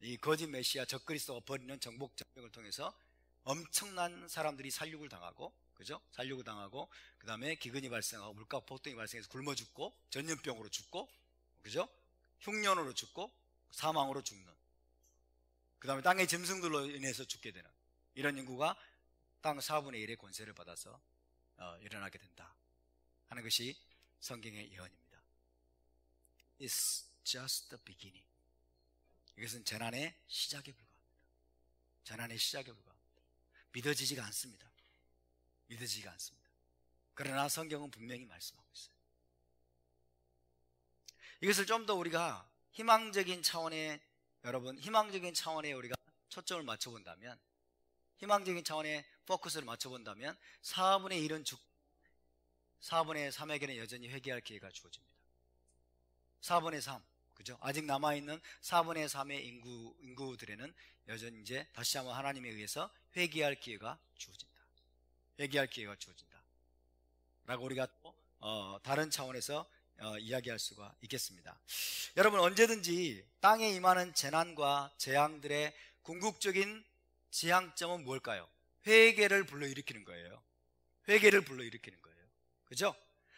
이 거짓 메시아 적그리스도가 벌이는 정복 전쟁을 통해서 엄청난 사람들이 살육을 당하고, 그죠? 살육을 당하고, 그 다음에 기근이 발생하고 물가 폭등이 발생해서 굶어 죽고, 전염병으로 죽고, 그죠? 흉년으로 죽고, 사망으로 죽는, 그 다음에 땅의 짐승들로 인해서 죽게 되는 이런 인구가 땅 4분의 1의 권세를 받아서 일어나게 된다 하는 것이 성경의 예언입니다. It's just the beginning. 이것은 재난의 시작에 불과합니다. 재난의 시작에 불과합니다. 믿어지지가 않습니다. 믿어지지가 않습니다. 그러나 성경은 분명히 말씀하고 있어요. 이것을 좀 더 우리가 희망적인 차원에 우리가 초점을 맞춰본다면, 희망적인 차원의 포커스를 맞춰본다면 4분의 1은 죽고 4분의 3에게는 여전히 회개할 기회가 주어집니다. 4분의 3, 그죠? 아직 남아있는 4분의 3의 인구들에는 여전히 이제 다시 한번 하나님에 의해서 회개할 기회가 주어진다. 회개할 기회가 주어진다 라고 우리가 또 다른 차원에서 이야기할 수가 있겠습니다. 여러분, 언제든지 땅에 임하는 재난과 재앙들의 궁극적인 지향점은 뭘까요? 회개를 불러일으키는 거예요. 회개를 불러일으키는 거예요. 그죠?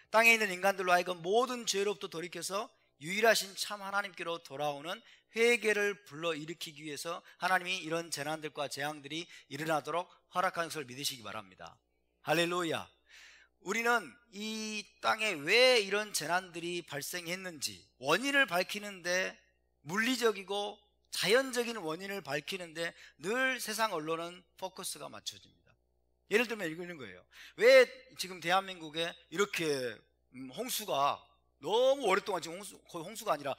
땅에 있는 인간들로 하여금 모든 죄로부터 돌이켜서 유일하신 참 하나님께로 돌아오는 회개를 불러일으키기 위해서 하나님이 이런 재난들과 재앙들이 일어나도록 허락하는 것을 믿으시기 바랍니다. 할렐루야. 우리는 이 땅에 왜 이런 재난들이 발생했는지 원인을 밝히는데, 물리적이고 자연적인 원인을 밝히는데 늘 세상 언론은 포커스가 맞춰집니다. 예를 들면 이런 거예요. 왜 지금 대한민국에 이렇게 홍수가 너무 오랫동안, 지금 거의 홍수가 아니라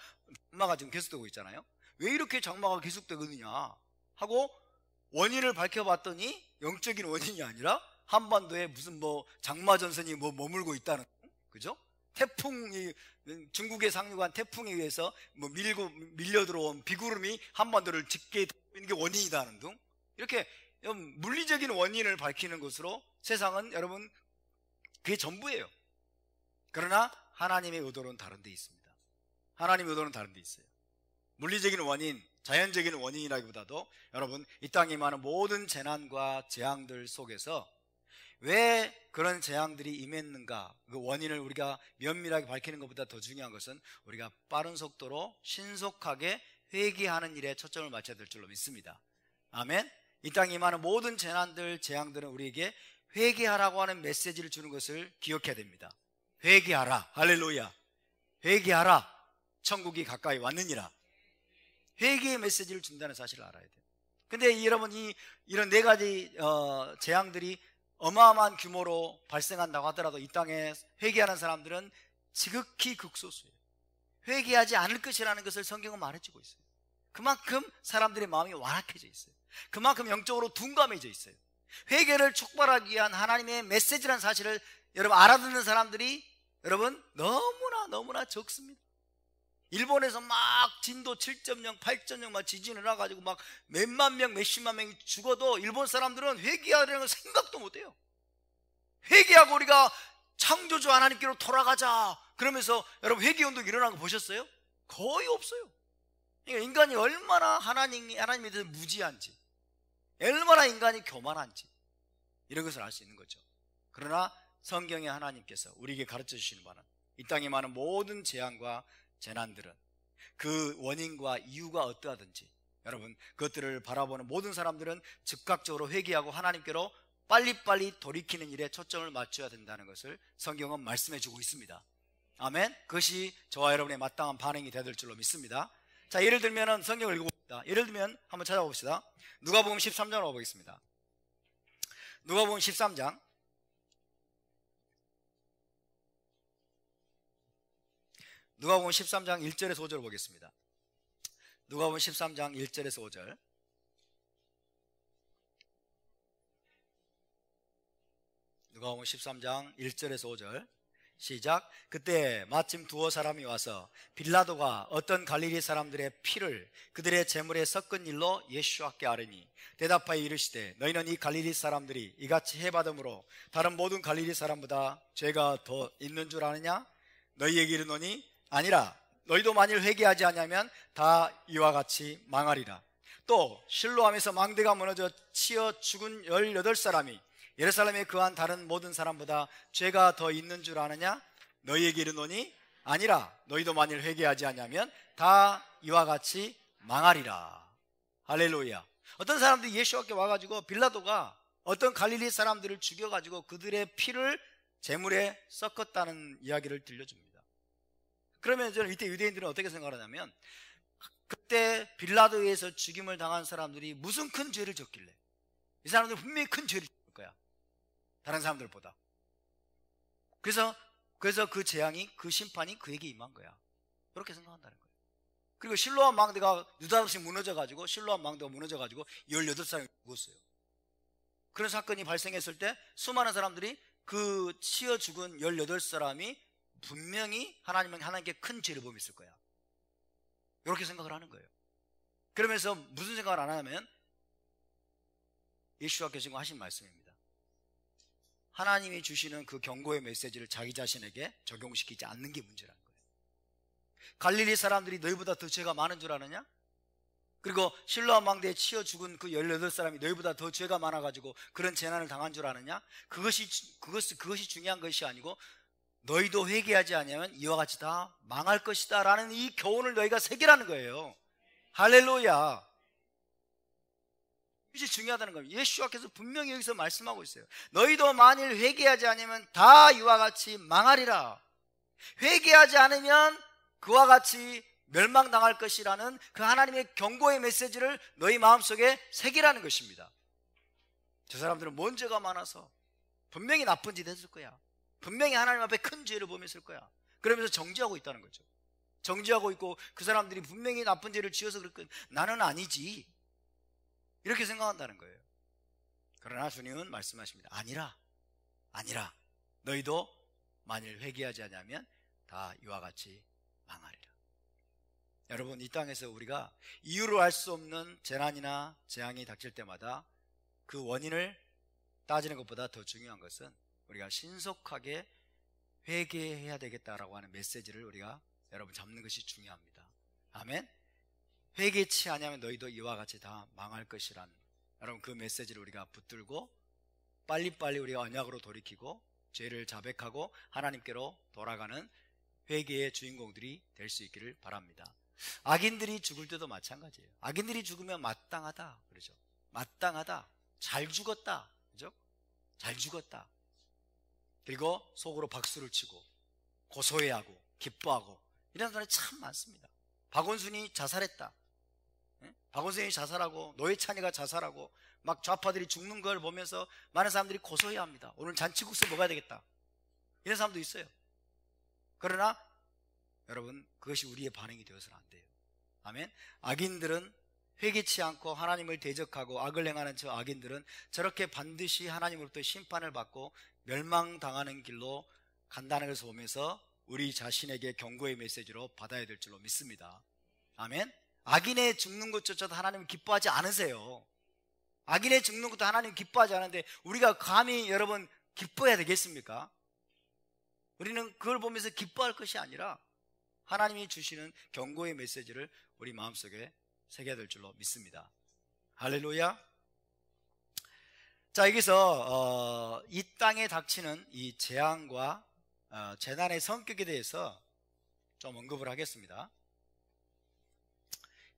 장마가 지금 계속되고 있잖아요. 왜 이렇게 장마가 계속되느냐 하고 원인을 밝혀봤더니 영적인 원인이 아니라 한반도에 무슨 장마 전선이 머물고 있다는, 그죠? 태풍이, 중국에 상륙한 태풍에 의해서 밀려 들어온 비구름이 한반도를 짙게 덮는 게 원인이다는 등, 이렇게 물리적인 원인을 밝히는 것으로 세상은, 여러분, 그게 전부예요. 그러나 하나님의 의도는 다른 데 있습니다. 하나님의 의도는 다른 데 있어요. 물리적인 원인, 자연적인 원인이라기보다도 여러분, 이 땅에 임하는 모든 재난과 재앙들 속에서 왜 그런 재앙들이 임했는가, 그 원인을 우리가 면밀하게 밝히는 것보다 더 중요한 것은 우리가 빠른 속도로 신속하게 회개하는 일에 초점을 맞춰야 될 줄로 믿습니다. 아멘. 이 땅에 임하는 모든 재난들, 재앙들은 우리에게 회개하라고 하는 메시지를 주는 것을 기억해야 됩니다. 회개하라. 할렐루야. 회개하라. 천국이 가까이 왔느니라. 회개의 메시지를 준다는 사실을 알아야 돼요. 근데 여러분, 이런 네 가지 재앙들이 어마어마한 규모로 발생한다고 하더라도 이 땅에 회개하는 사람들은 지극히 극소수예요. 회개하지 않을 것이라는 것을 성경은 말해주고 있어요. 그만큼 사람들의 마음이 완악해져 있어요. 그만큼 영적으로 둔감해져 있어요. 회개를 촉발하기 위한 하나님의 메시지라는 사실을 여러분 알아듣는 사람들이 여러분 너무나 적습니다. 일본에서 막 진도 7.0, 8.0 막 지진을 나가지고 막 몇만 명, 몇십만 명이 죽어도 일본 사람들은 회개하려는 걸 생각도 못해요. 회개하고 우리가 창조주 하나님께로 돌아가자 그러면서 여러분 회개운동 일어나는 거 보셨어요? 거의 없어요. 그러니까 인간이 얼마나 하나님에 대해서 무지한지, 얼마나 인간이 교만한지 이런 것을 알 수 있는 거죠. 그러나 성경의 하나님께서 우리에게 가르쳐 주시는 바는 이 땅에 많은 모든 재앙과 재난들은 그 원인과 이유가 어떠하든지 여러분 그것들을 바라보는 모든 사람들은 즉각적으로 회개하고 하나님께로 빨리빨리 돌이키는 일에 초점을 맞춰야 된다는 것을 성경은 말씀해 주고 있습니다. 아멘. 그것이 저와 여러분의 마땅한 반응이 되야 될 줄로 믿습니다. 자, 예를 들면 성경을 읽어봅시다. 예를 들면 한번 찾아봅시다. 누가복음 13장으로 보겠습니다. 누가복음 13장 누가복음 13장 1절에서 5절 보겠습니다. 누가복음 13장 1절에서 5절. 누가복음 13장 1절에서 5절. 시작. 그때 마침 두어 사람이 와서 빌라도가 어떤 갈릴리 사람들의 피를 그들의 제물에 섞은 일로 예수께 아뢰니 대답하여 이르시되 너희는 이 갈릴리 사람들이 이같이 해받음으로 다른 모든 갈릴리 사람보다 죄가 더 있는 줄 아느냐? 너희에게 이르노니 아니라 너희도 만일 회개하지 않으면 다 이와 같이 망하리라. 또 실로암에서 망대가 무너져 치어 죽은 18사람이 예루살렘에 거한 다른 모든 사람보다 죄가 더 있는 줄 아느냐? 너희에게 이르노니 아니라 너희도 만일 회개하지 않으면 다 이와 같이 망하리라. 할렐루야. 어떤 사람들이 예수께 와가지고 빌라도가 어떤 갈릴리 사람들을 죽여가지고 그들의 피를 제물에 섞었다는 이야기를 들려줍니다. 그러면 저는 이때 유대인들은 어떻게 생각하냐면 그때 빌라도에서 죽임을 당한 사람들이 무슨 큰 죄를 졌길래 이 사람들은 분명히 큰 죄를 졌을 거야, 다른 사람들보다. 그래서 그 재앙이, 그 심판이 그에게 임한 거야. 그렇게 생각한다는 거예요. 그리고 실로암 망대가 느닷없이 무너져가지고 18사람이 죽었어요. 그런 사건이 발생했을 때 수많은 사람들이 그 치어 죽은 18사람이 분명히 하나님께 큰 죄를 범했을 거야. 이렇게 생각을 하는 거예요. 그러면서 무슨 생각을 안 하냐면 예수께서 하신 말씀입니다. 하나님이 주시는 그 경고의 메시지를 자기 자신에게 적용시키지 않는 게 문제라는 거예요. 갈릴리 사람들이 너희보다 더 죄가 많은 줄 아느냐? 그리고 실로암 망대에 치여 죽은 그 18사람이 너희보다 더 죄가 많아가지고 그런 재난을 당한 줄 아느냐? 그것이 중요한 것이 아니고 너희도 회개하지 않으면 이와 같이 다 망할 것이다 라는 이 교훈을 너희가 새기라는 거예요. 할렐루야. 이게 중요하다는 겁니다. 예수께서 분명히 여기서 말씀하고 있어요. 너희도 만일 회개하지 않으면 다 이와 같이 망하리라. 회개하지 않으면 그와 같이 멸망당할 것이라는 그 하나님의 경고의 메시지를 너희 마음속에 새기라는 것입니다. 저 사람들은 뭔 죄가 많아서 분명히 나쁜 짓 했을 거야. 분명히 하나님 앞에 큰 죄를 범했을 거야. 그러면서 정죄하고 있다는 거죠. 정죄하고 있고 그 사람들이 분명히 나쁜 죄를 지어서 그럴 거야. 나는 아니지. 이렇게 생각한다는 거예요. 그러나 주님은 말씀하십니다. 아니라 너희도 만일 회개하지 않으면 다 이와 같이 망하리라. 여러분, 이 땅에서 우리가 이유로 알 수 없는 재난이나 재앙이 닥칠 때마다 그 원인을 따지는 것보다 더 중요한 것은 우리가 신속하게 회개해야 되겠다라고 하는 메시지를 우리가 여러분 잡는 것이 중요합니다. 아멘. 회개치 않으면 너희도 이와 같이 다 망할 것이란 여러분 그 메시지를 우리가 붙들고 빨리빨리 우리가 언약으로 돌이키고 죄를 자백하고 하나님께로 돌아가는 회개의 주인공들이 될 수 있기를 바랍니다. 악인들이 죽을 때도 마찬가지예요. 악인들이 죽으면 마땅하다 그러죠. 마땅하다, 잘 죽었다, 그죠? 잘 죽었다. 그리고 속으로 박수를 치고 고소해하고 기뻐하고 이런 사람이 참 많습니다. 박원순이 자살했다, 박원순이 자살하고 노회찬이가 자살하고 막 좌파들이 죽는 걸 보면서 많은 사람들이 고소해합니다. 오늘 잔치국수 먹어야 되겠다, 이런 사람도 있어요. 그러나 여러분, 그것이 우리의 반응이 되어서는 안 돼요. 아멘. 악인들은 회개치 않고 하나님을 대적하고 악을 행하는 저 악인들은 저렇게 반드시 하나님으로부터 심판을 받고 멸망당하는 길로 간다는 것을 보면서 우리 자신에게 경고의 메시지로 받아야 될 줄로 믿습니다. 아멘. 악인의 죽는 것조차도 하나님을 기뻐하지 않으세요. 악인의 죽는 것도 하나님 기뻐하지 않는데 우리가 감히 여러분 기뻐해야 되겠습니까? 우리는 그걸 보면서 기뻐할 것이 아니라 하나님이 주시는 경고의 메시지를 우리 마음속에 새겨야 될 줄로 믿습니다. 할렐루야. 자, 여기서 이 땅에 닥치는 이 재앙과 재난의 성격에 대해서 좀 언급을 하겠습니다.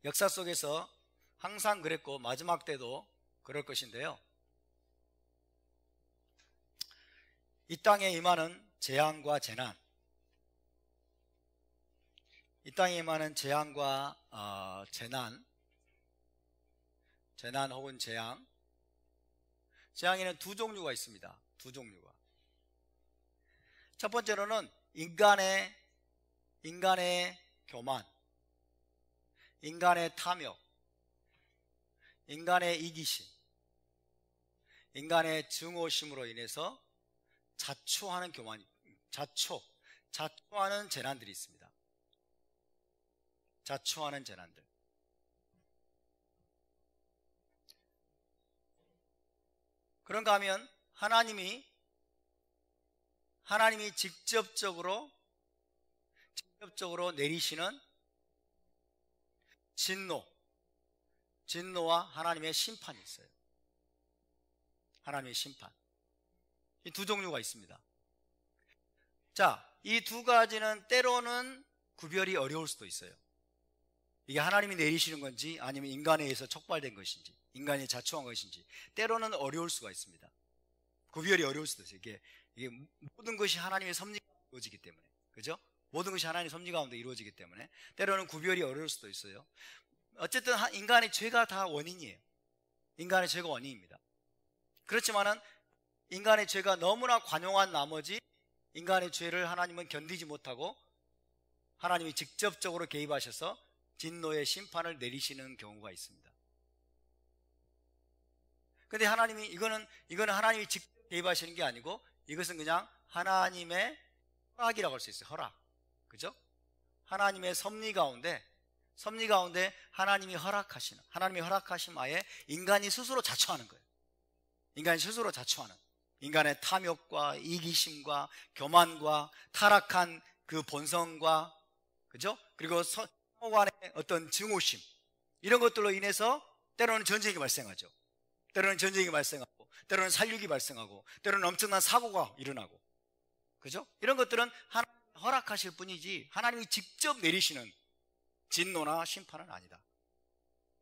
역사 속에서 항상 그랬고 마지막 때도 그럴 것인데요, 이 땅에 임하는 재앙과 재난, 이 땅에 임하는 재앙과 재난 혹은 재앙에는 두 종류가 있습니다. 두 종류가. 첫 번째로는 인간의 교만, 인간의 탐욕, 인간의 이기심, 인간의 증오심으로 인해서 자초하는 자초하는 재난들이 있습니다. 자초하는 재난들. 그런가 하면 하나님이 직접적으로 내리시는 진노와 하나님의 심판이 있어요. 하나님의 심판. 이 두 종류가 있습니다. 자, 이 두 가지는 때로는 구별이 어려울 수도 있어요. 이게 하나님이 내리시는 건지 아니면 인간에 의해서 촉발된 것인지, 인간이 자초한 것인지 때로는 어려울 수가 있습니다. 구별이 어려울 수도 있어요. 이게 모든 것이 하나님의 섭리 가운데 이루어지기 때문에, 그죠? 모든 것이 하나님의 섭리 가운데 이루어지기 때문에 때로는 구별이 어려울 수도 있어요. 어쨌든 인간의 죄가 다 원인이에요. 인간의 죄가 원인입니다. 그렇지만은 인간의 죄가 너무나 관용한 나머지 인간의 죄를 하나님은 견디지 못하고 하나님이 직접적으로 개입하셔서 진노의 심판을 내리시는 경우가 있습니다. 근데 하나님이 이거는 하나님이 직접 개입하시는 게 아니고 이것은 그냥 하나님의 허락이라고 할 수 있어요. 허락. 그죠? 하나님의 섭리 가운데 하나님이 허락하심 하에 인간이 스스로 자초하는 거예요. 인간이 스스로 자초하는, 인간의 탐욕과 이기심과 교만과 타락한 그 본성과, 그죠? 그리고 서로 간의 어떤 증오심, 이런 것들로 인해서 때로는 전쟁이 발생하죠. 때로는 전쟁이 발생하고, 때로는 살육이 발생하고, 때로는 엄청난 사고가 일어나고, 그죠? 이런 것들은 하나님이 허락하실 뿐이지 하나님이 직접 내리시는 진노나 심판은 아니다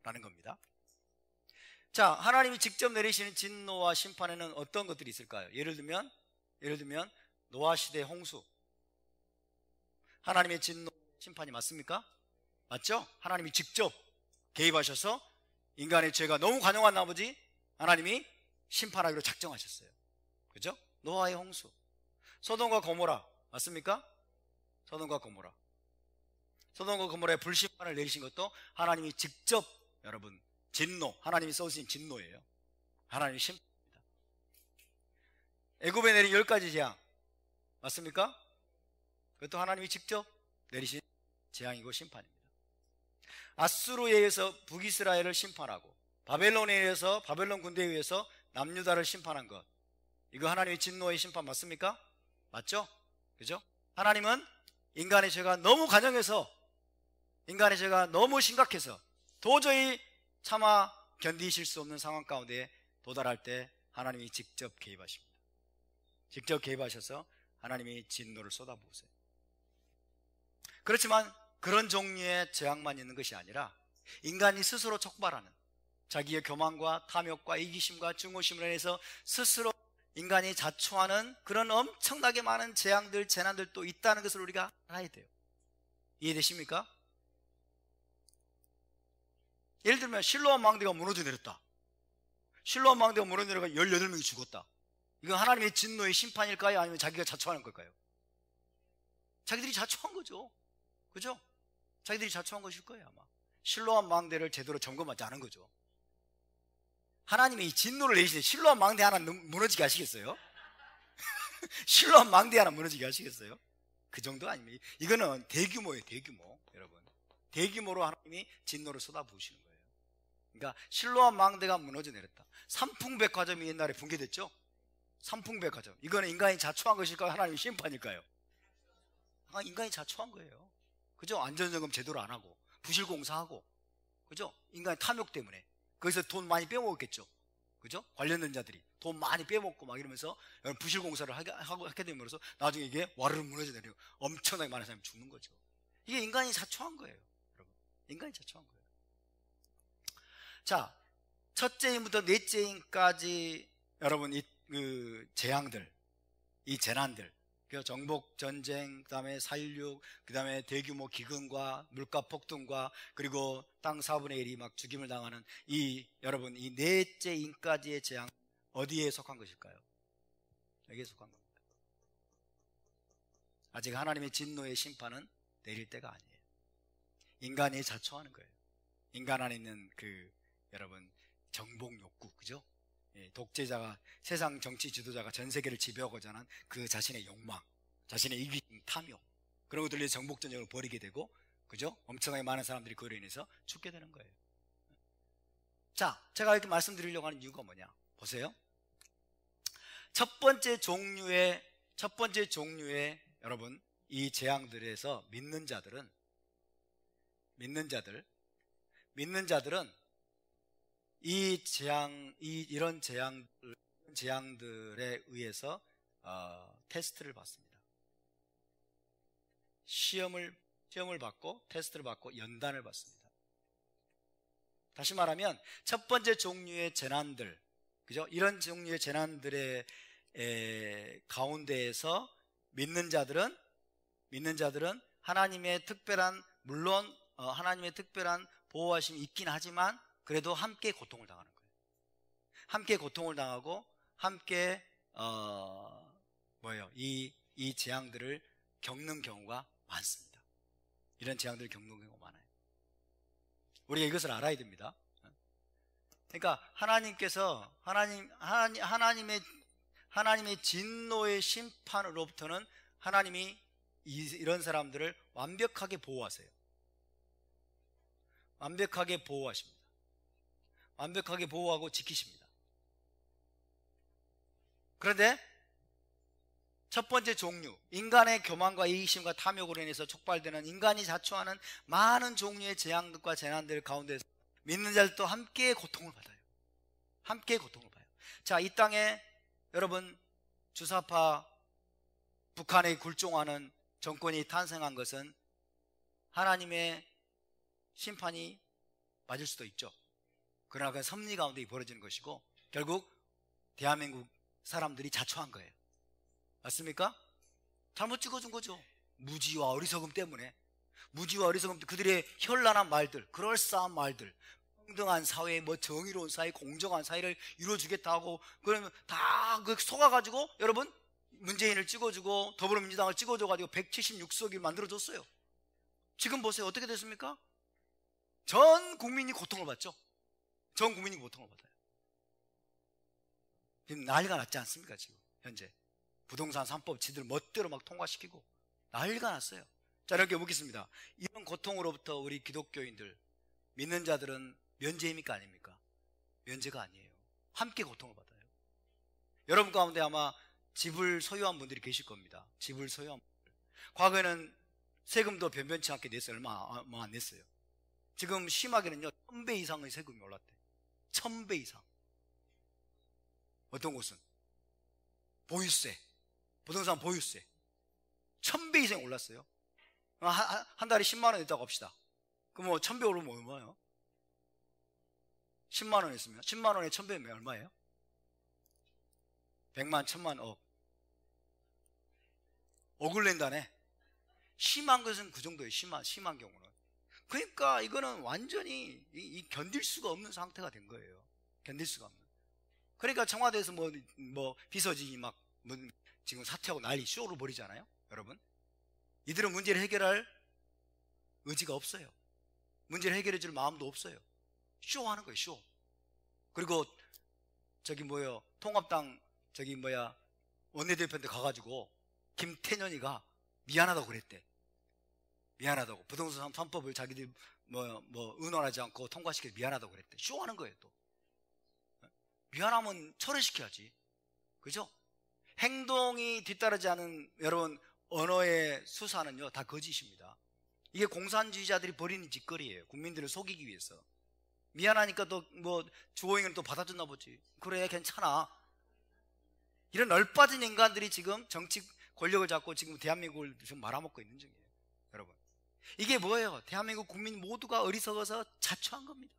라는 겁니다. 자, 하나님이 직접 내리시는 진노와 심판에는 어떤 것들이 있을까요? 예를 들면 노아 시대 홍수, 하나님의 진노 심판이 맞습니까? 맞죠? 하나님이 직접 개입하셔서 인간의 죄가 너무 관용한 나머지 하나님이 심판하기로 작정하셨어요. 그죠? 노아의 홍수, 소돔과 고모라 맞습니까? 소돔과 고모라의 불심판을 내리신 것도 하나님이 직접, 여러분, 진노, 하나님이 쏘신 진노예요. 하나님이 심판입니다. 애굽에 내린 10가지 재앙 맞습니까? 그것도 하나님이 직접 내리신 재앙이고 심판입니다. 아수르에 의해서 북이스라엘을 심판하고 바벨론에 의해서, 바벨론 군대에 의해서 남유다를 심판한 것, 이거 하나님의 진노의 심판 맞습니까? 맞죠? 그죠? 하나님은 인간의 죄가 너무 관영해서, 인간의 죄가 너무 심각해서 도저히 차마 견디실 수 없는 상황 가운데 도달할 때 하나님이 직접 개입하십니다. 직접 개입하셔서 하나님이 진노를 쏟아부으세요. 그렇지만 그런 종류의 재앙만 있는 것이 아니라 인간이 스스로 촉발하는 자기의 교만과 탐욕과 이기심과 증오심을 인해서 스스로 인간이 자초하는 그런 엄청나게 많은 재앙들, 재난들도 있다는 것을 우리가 알아야 돼요. 이해되십니까? 예를 들면 실로암 망대가 무너져 내렸다. 실로암 망대가 무너져 내려가 18명이 죽었다. 이건 하나님의 진노의 심판일까요? 아니면 자기가 자초하는 걸까요? 자기들이 자초한 거죠. 그죠? 자기들이 자초한 것일 거예요, 아마. 실로암 망대를 제대로 점검하지 않은 거죠. 하나님이 이 진노를 내리시는데 실로암 망대 하나 무너지게 하시겠어요? 실로암 망대 하나 무너지게 하시겠어요? 그 정도 아닙니다. 이거는 대규모예요, 대규모. 여러분, 대규모로 하나님이 진노를 쏟아부으시는 거예요. 그러니까 실로암 망대가 무너져 내렸다. 삼풍백화점이 옛날에 붕괴됐죠? 삼풍백화점. 이거는 인간이 자초한 것일까요? 하나님의 심판일까요? 인간이 자초한 거예요. 그죠? 안전점검 제대로 안 하고 부실공사하고, 그죠? 인간의 탐욕 때문에 거기서 돈 많이 빼먹었겠죠. 그죠? 관련된 자들이 돈 많이 빼먹고 막 이러면서 부실공사를 하게 됨으로써 나중에 이게 와르르 무너져 내리고 엄청나게 많은 사람이 죽는 거죠. 이게 인간이 자초한 거예요, 여러분. 인간이 자초한 거예요. 자, 첫째 인부터 넷째 인까지 여러분 그 재앙들, 이 재난들, 정복 전쟁, 그다음에 살육, 그다음에 대규모 기근과 물가 폭등과 그리고 땅 4분의 1이 막 죽임을 당하는 여러분 이 넷째 인까지의 재앙, 어디에 속한 것일까요? 여기에 속한 겁니다. 아직 하나님의 진노의 심판은 내릴 때가 아니에요. 인간이 자초하는 거예요. 인간 안에 있는 여러분 정복 욕구, 그죠? 독재자가, 세상 정치 지도자가 전 세계를 지배하고자 하는 그 자신의 욕망, 자신의 이기심, 탐욕, 그런 것들로 정복전쟁을 벌이게 되고, 그죠? 엄청나게 많은 사람들이 그로 인해서 죽게 되는 거예요. 자, 제가 이렇게 말씀드리려고 하는 이유가 뭐냐? 보세요. 첫 번째 종류의 여러분 이 재앙들에서 믿는 자들은 이런 재앙들에 의해서 테스트를 받습니다. 시험을 받고 테스트를 받고 연단을 받습니다. 다시 말하면 첫 번째 종류의 재난들, 그죠? 이런 종류의 재난들의 가운데에서 믿는 자들은 하나님의 특별한, 물론 하나님의 특별한 보호하심이 있긴 하지만 그래도 함께 고통을 당하는 거예요. 함께 고통을 당하고 함께 이 재앙들을 겪는 경우가 많습니다. 이런 재앙들을 겪는 경우가 많아요. 우리가 이것을 알아야 됩니다. 그러니까 하나님께서 하나님의 진노의 심판으로부터는 하나님이 이런 사람들을 완벽하게 보호하세요. 완벽하게 보호하십니다. 완벽하게 보호하고 지키십니다. 그런데 첫 번째 종류, 인간의 교만과 이기심과 탐욕으로 인해서 촉발되는 인간이 자초하는 많은 종류의 재앙들과 재난들 가운데서 믿는 자들도 함께 고통을 받아요. 함께 고통을 봐요. 자, 이 땅에 여러분 주사파 북한에 굴종하는 정권이 탄생한 것은 하나님의 심판이 맞을 수도 있죠. 그러나 그 섭리 가운데 벌어지는 것이고 결국 대한민국 사람들이 자초한 거예요. 맞습니까? 잘못 찍어준 거죠. 무지와 어리석음 때문에. 무지와 어리석음, 그들의 현란한 말들, 그럴싸한 말들, 평등한 사회, 정의로운 사회, 공정한 사회를 이루어주겠다 하고, 그러면 다 속아가지고 여러분 문재인을 찍어주고 더불어민주당을 찍어줘가지고 176석이 만들어줬어요. 지금 보세요. 어떻게 됐습니까? 전 국민이 고통을 받죠. 전 국민이 고통을 받아요. 지금 난리가 났지 않습니까? 지금 현재 부동산 3법 지들 멋대로 막 통과시키고 난리가 났어요. 자, 이렇게 묻겠습니다. 이런 고통으로부터 우리 기독교인들, 믿는 자들은 면제입니까? 아닙니까? 면제가 아니에요. 함께 고통을 받아요. 여러분 가운데 아마 집을 소유한 분들이 계실 겁니다. 집을 소유한 분들. 과거에는 세금도 변변치 않게 냈어요. 얼마 안 냈어요. 지금 심하게는요 1000배 이상의 세금이 올랐대. 1000배 이상. 어떤 곳은 보유세, 부동산 보유세 1000배 이상 올랐어요. 한 달에 10만 원 있다고 합시다. 그럼 뭐 1,100으로 뭐 얼마예요? 10만 원 있으면 10만 원에 1,100이면 얼마예요? 100만, 1,000만, 억을 낸다네. 심한 것은 그 정도예요. 심한 경우는. 그러니까 이거는 완전히 견딜 수가 없는 상태가 된 거예요. 견딜 수가 없는. 그러니까 청와대에서 뭐 비서진이 막 지금 사퇴하고 난리 쇼를 벌이잖아요. 여러분, 이들은 문제를 해결할 의지가 없어요. 문제를 해결해 줄 마음도 없어요. 쇼하는 거예요, 쇼. 그리고 통합당 원내대표한테 가가지고 김태년이가 미안하다고 그랬대. 미안하다고. 부동산 3법을 자기들 의논하지 않고 통과시켜서 미안하다고 그랬대. 쇼하는 거예요, 또. 미안하면 철회시켜야지. 그죠? 행동이 뒤따르지 않은 여러분 언어의 수사는요 다 거짓입니다. 이게 공산주의자들이 벌이는 짓거리예요. 국민들을 속이기 위해서. 미안하니까 또 주호영은 또 받아줬나 보지. 그래, 괜찮아. 이런 널빠진 인간들이 지금 정치 권력을 잡고 지금 대한민국을 좀 말아먹고 있는 중이에요. 여러분, 이게 뭐예요? 대한민국 국민 모두가 어리석어서 자초한 겁니다.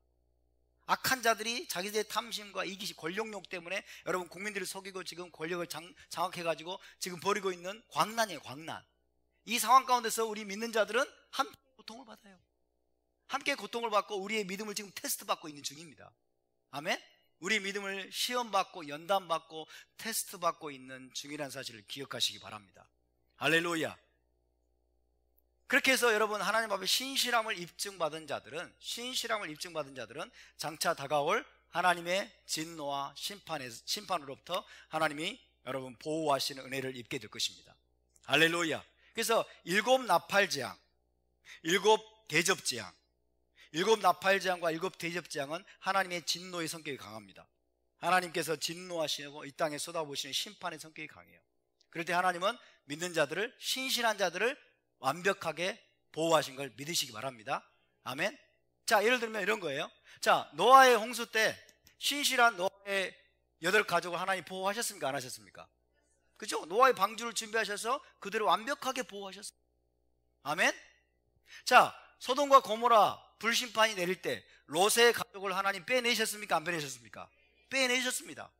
악한 자들이 자기들의 탐심과 이기심, 권력욕 때문에 여러분 국민들을 속이고 지금 권력을 장악해가지고 지금 벌이고 있는 광란이에요, 광란. 이 상황 가운데서 우리 믿는 자들은 함께 고통을 받아요. 함께 고통을 받고 우리의 믿음을 지금 테스트 받고 있는 중입니다. 아멘? 우리 믿음을 시험받고 연단받고 테스트 받고 있는 중이라는 사실을 기억하시기 바랍니다. 할렐루야. 그렇게 해서 여러분 하나님 앞에 신실함을 입증받은 자들은 장차 다가올 하나님의 진노와 심판으로부터 하나님이 여러분 보호하시는 은혜를 입게 될 것입니다. 할렐루야. 그래서 7 나팔재앙, 7 대접재앙, 7 나팔재앙과 7 대접재앙은 하나님의 진노의 성격이 강합니다. 하나님께서 진노하시고 이 땅에 쏟아부으시는 심판의 성격이 강해요. 그럴 때 하나님은 믿는 자들을, 신실한 자들을 완벽하게 보호하신 걸 믿으시기 바랍니다. 아멘. 자, 예를 들면 이런 거예요. 자, 노아의 홍수 때 신실한 노아의 8가족을 하나님 보호하셨습니까? 안 하셨습니까? 그죠? 노아의 방주를 준비하셔서 그들을 완벽하게 보호하셨어요. 아멘. 자, 소돔과 고모라 불심판이 내릴 때 롯의 가족을 하나님 빼내셨습니까? 안 빼내셨습니까? 빼내셨습니다.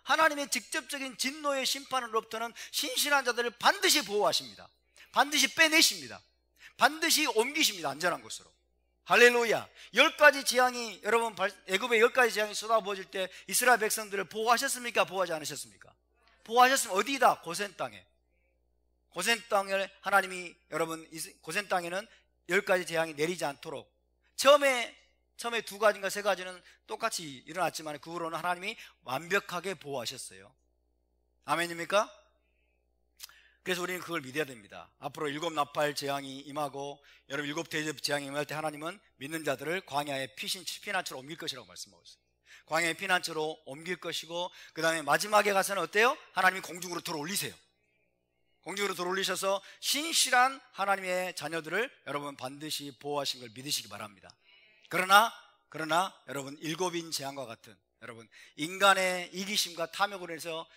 하나님의 직접적인 진노의 심판으로부터는 신실한 자들을 반드시 보호하십니다. 반드시 빼내십니다. 반드시 옮기십니다. 안전한 곳으로. 할렐루야. 10가지 재앙이 여러분 애굽의 10가지 재앙이 쏟아부어질 때 이스라엘 백성들을 보호하셨습니까? 보호하지 않으셨습니까? 보호하셨으면 어디다? 고센 땅에. 고센 땅에 하나님이 여러분 고센 땅에는 10가지 재앙이 내리지 않도록 처음에 2가지인가 3가지는 똑같이 일어났지만 그 후로는 하나님이 완벽하게 보호하셨어요. 아멘입니까? 그래서 우리는 그걸 믿어야 됩니다. 앞으로 7 나팔 재앙이 임하고 여러분 7 대접 재앙이 임할 때 하나님은 믿는 자들을 광야의 피난처로 옮길 것이라고 말씀하고 있어요. 광야의 피난처로 옮길 것이고 그 다음에 마지막에 가서는 어때요? 하나님이 공중으로 들어올리세요. 공중으로 들어올리셔서 신실한 하나님의 자녀들을 여러분 반드시 보호하신 걸 믿으시기 바랍니다. 그러나 여러분 7인 재앙과 같은 여러분 인간의 이기심과 탐욕으로 해서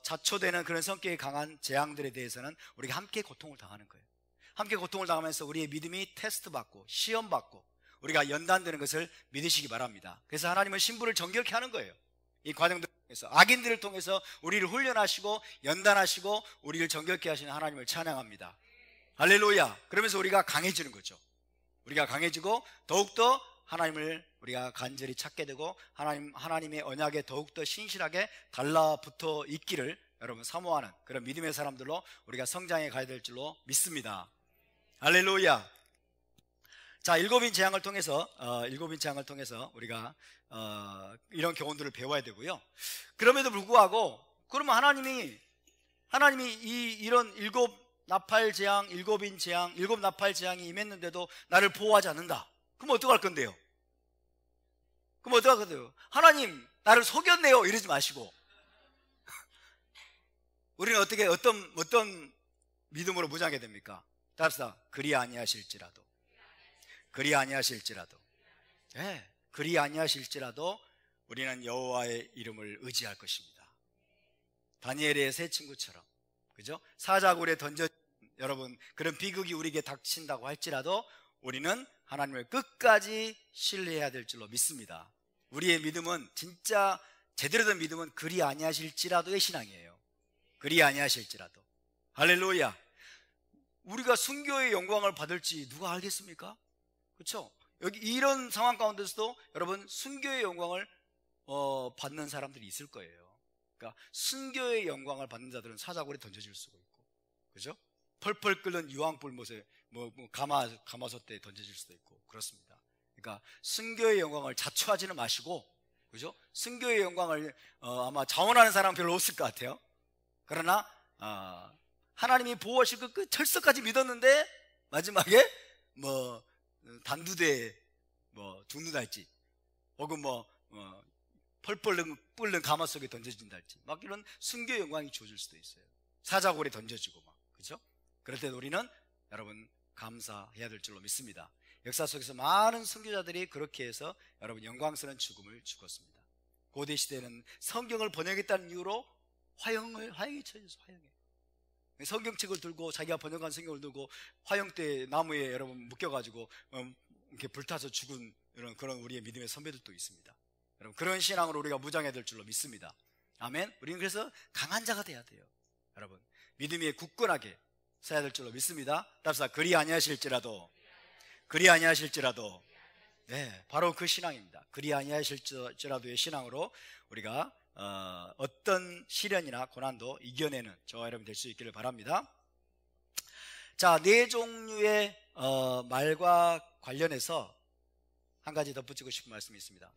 자초되는 그런 성격이 강한 재앙들에 대해서는 우리가 함께 고통을 당하는 거예요. 함께 고통을 당하면서 우리의 믿음이 테스트받고 시험받고 우리가 연단되는 것을 믿으시기 바랍니다. 그래서 하나님은 신부를 정결케 하는 거예요. 이 과정들을 통해서 악인들을 통해서 우리를 훈련하시고 연단하시고 우리를 정결케 하시는 하나님을 찬양합니다. 할렐루야. 그러면서 우리가 강해지는 거죠. 우리가 강해지고 더욱더 하나님을 우리가 간절히 찾게 되고 하나님의 언약에 더욱더 신실하게 달라붙어 있기를 여러분 사모하는 그런 믿음의 사람들로 우리가 성장해 가야 될 줄로 믿습니다. 할렐루야. 자, 7인 재앙을 통해서 우리가 이런 교훈들을 배워야 되고요. 그럼에도 불구하고 그러면 하나님이 이런 7 나팔 재앙, 7인 재앙, 7 나팔 재앙이 임했는데도 나를 보호하지 않는다. 그럼 어떡할 건데요? 하나님 나를 속였네요 이러지 마시고 우리는 어떤 믿음으로 무장하게 됩니까? 답시다. 그리 아니하실지라도 예, 그리 아니하실지라도 우리는 여호와의 이름을 의지할 것입니다. 다니엘의 세 친구처럼, 그죠? 사자굴에 던져 여러분 그런 비극이 우리에게 닥친다고 할지라도 우리는 하나님을 끝까지 신뢰해야 될 줄로 믿습니다. 우리의 믿음은 진짜 제대로 된 믿음은 그리 아니하실지라도의 신앙이에요. 그리 아니하실지라도. 할렐루야. 우리가 순교의 영광을 받을지 누가 알겠습니까? 그렇죠? 여기 이런 상황 가운데서도 여러분 순교의 영광을 받는 사람들이 있을 거예요. 그러니까 순교의 영광을 받는 자들은 사자굴에 던져질 수가 있고, 그죠? 펄펄 끓는 유황불못에 가마솥에 던져질 수도 있고 그렇습니다. 그러니까 순교의 영광을 자초하지는 마시고, 그죠? 순교의 영광을 아마 자원하는 사람 별로 없을 것 같아요. 그러나 하나님이 보호하실 그 철석까지 믿었는데 마지막에 단두대에 죽는다 할지, 혹은 펄펄 끓는 가마 속에 던져진다 할지, 막 이런 순교의 영광이 주어질 수도 있어요. 사자골에 던져지고 그죠? 그럴 때 우리는 여러분 감사해야 될 줄로 믿습니다. 역사 속에서 많은 선교자들이 그렇게 해서 여러분 영광스러운 죽음을 죽었습니다. 고대 시대는 성경을 번역했다는 이유로 화형에 처해져서 화형에 성경책을 들고 자기가 번역한 성경을 들고 화형대 나무에 여러분 묶여가지고 이렇게 불타서 죽은 그런 우리의 믿음의 선배들도 있습니다. 여러분 그런 신앙으로 우리가 무장해야 될 줄로 믿습니다. 아멘. 우리는 그래서 강한 자가 돼야 돼요. 여러분 믿음이 굳건하게 서야 될 줄로 믿습니다. 답사 그리 아니하실지라도, 그리 아니하실지라도. 네, 바로 그 신앙입니다. 그리 아니하실지라도의 신앙으로 우리가 어떤 시련이나 고난도 이겨내는 저와 여러분 될 수 있기를 바랍니다. 자, 네 종류의 말과 관련해서 한 가지 덧붙이고 싶은 말씀이 있습니다.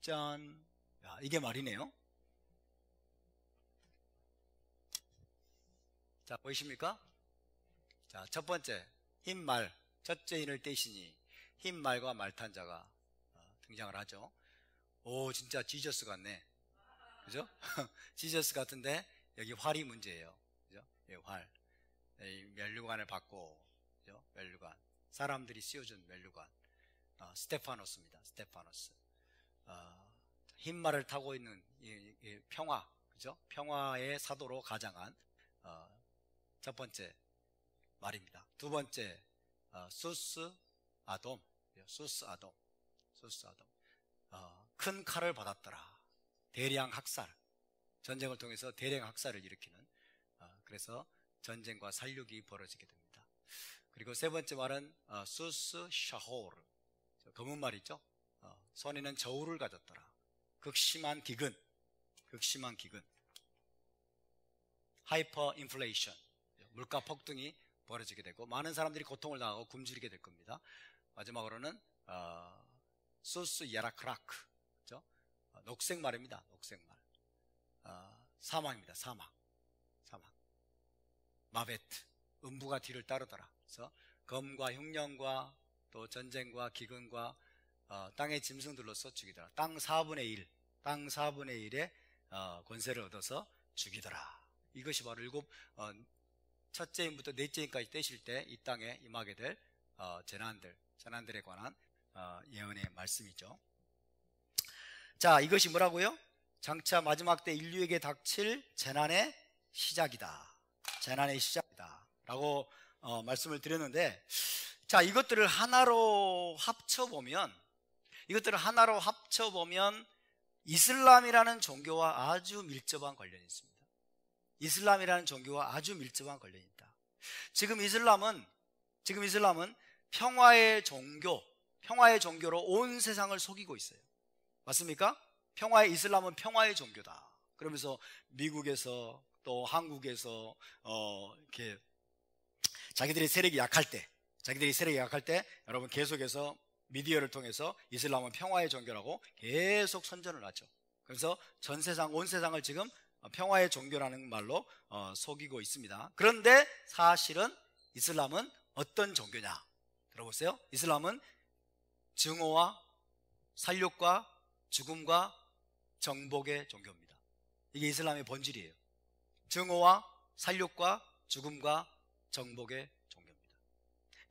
짠. 야, 이게 말이네요. 자, 보이십니까? 자, 첫 번째, 흰 말, 첫째 인을 떼시니 흰 말과 말탄 자가 등장을 하죠. 오, 진짜 지저스 같네. 그죠? 지저스 같은데 여기 활이 문제예요. 그죠? 예, 활. 면류관을 받고, 그죠? 면류관. 사람들이 씌워준 면류관. 스테파노스입니다. 스테파노스. 흰 말을 타고 있는 이 평화, 그죠? 평화의 사도로 가장한 첫 번째 말입니다. 두 번째, 수스 아돔. 수스 아돔. 큰 칼을 받았더라. 대량 학살. 전쟁을 통해서 대량 학살을 일으키는, 그래서 전쟁과 살육이 벌어지게 됩니다. 그리고 세 번째 말은 수스 샤호르. 검은 말이죠. 손에는 저울을 가졌더라. 극심한 기근. 하이퍼 인플레이션. 물가 폭등이 벌어지게 되고 많은 사람들이 고통을 당하고 굶주리게 될 겁니다. 마지막으로는 수스 야라크라크, 그죠? 녹색 말입니다. 녹색 말. 사망입니다. 사망. 마베트. 음부가 뒤를 따르더라. 그래서 검과 흉년과 또 전쟁과 기근과 땅의 짐승들로서 죽이더라. 땅 4분의 1의 권세를 얻어서 죽이더라. 이것이 바로 첫째 인부터 넷째 인까지 떼실 때 이 땅에 임하게 될 재난들에 관한 예언의 말씀이죠. 자, 이것이 뭐라고요? 장차 마지막 때 인류에게 닥칠 재난의 시작이다 라고 말씀을 드렸는데, 자, 이것들을 하나로 합쳐보면 이슬람이라는 종교와 아주 밀접한 관련이 있습니다. 이슬람이라는 종교와 아주 밀접한 관련이 있다. 지금 이슬람은 평화의 종교로 온 세상을 속이고 있어요. 맞습니까? 이슬람은 평화의 종교다. 그러면서 미국에서 또 한국에서 이렇게 자기들의 세력이 약할 때 여러분 계속해서 미디어를 통해서 이슬람은 평화의 종교라고 계속 선전을 하죠. 그래서 온 세상을 지금 평화의 종교라는 말로 속이고 있습니다. 그런데 사실은 이슬람은 어떤 종교냐? 들어보세요. 이슬람은 증오와 살육과 죽음과 정복의 종교입니다. 이게 이슬람의 본질이에요. 증오와 살육과 죽음과 정복의 종교입니다.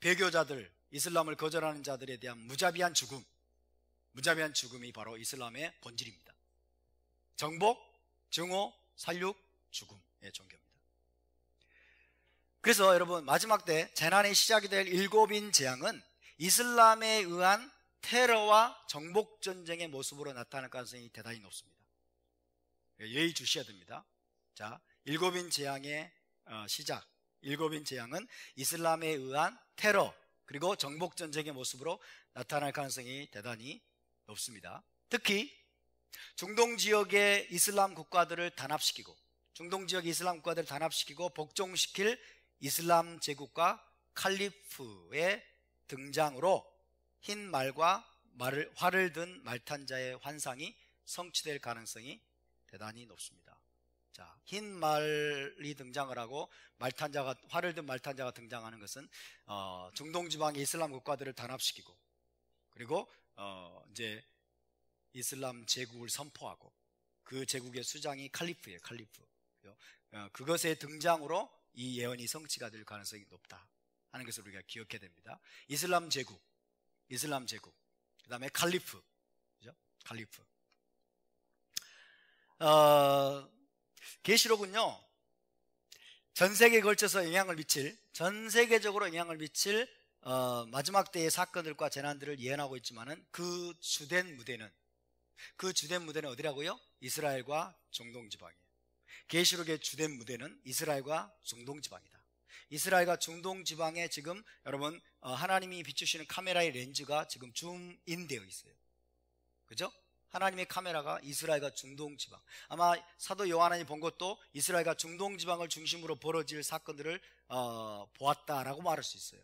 배교자들, 이슬람을 거절하는 자들에 대한 무자비한 죽음이 바로 이슬람의 본질입니다. 정복, 증오, 살육, 죽음의 종교입니다. 그래서 여러분, 마지막 때 재난의 시작이 될 일곱인 재앙은 이슬람에 의한 테러와 정복전쟁의 모습으로 나타날 가능성이 대단히 높습니다. 예의 주셔야 됩니다. 자, 일곱인 재앙의 시작, 일곱인 재앙은 이슬람에 의한 테러 그리고 정복전쟁의 모습으로 나타날 가능성이 대단히 높습니다. 특히 중동 지역의 이슬람 국가들을 단합시키고, 중동 지역의 이슬람 국가들을 단합시키고 복종시킬 이슬람 제국과 칼리프의 등장으로 흰 말과 활을 든 말탄자의 환상이 성취될 가능성이 대단히 높습니다. 자, 흰 말이 등장을 하고 활을 든 말탄자가 등장하는 것은 중동 지방의 이슬람 국가들을 단합시키고, 그리고 이제 이슬람 제국을 선포하고, 그 제국의 수장이 칼리프예요. 칼리프. 그것의 등장으로 이 예언이 성취가 될 가능성이 높다 하는 것을 우리가 기억해야 됩니다. 이슬람 제국, 그 다음에 칼리프, 그죠? 칼리프. 계시록은요, 전 세계에 걸쳐서 전 세계적으로 영향을 미칠 마지막 때의 사건들과 재난들을 예언하고 있지만은 그 주된 무대는 어디라고요? 이스라엘과 중동 지방이에요. 계시록의 주된 무대는 이스라엘과 중동 지방이다. 이스라엘과 중동 지방에 지금 여러분 하나님이 비추시는 카메라의 렌즈가 지금 줌인 되어 있어요. 그죠? 하나님의 카메라가 이스라엘과 중동 지방, 아마 사도 요한이 본 것도 이스라엘과 중동 지방을 중심으로 벌어질 사건들을 보았다라고 말할 수 있어요.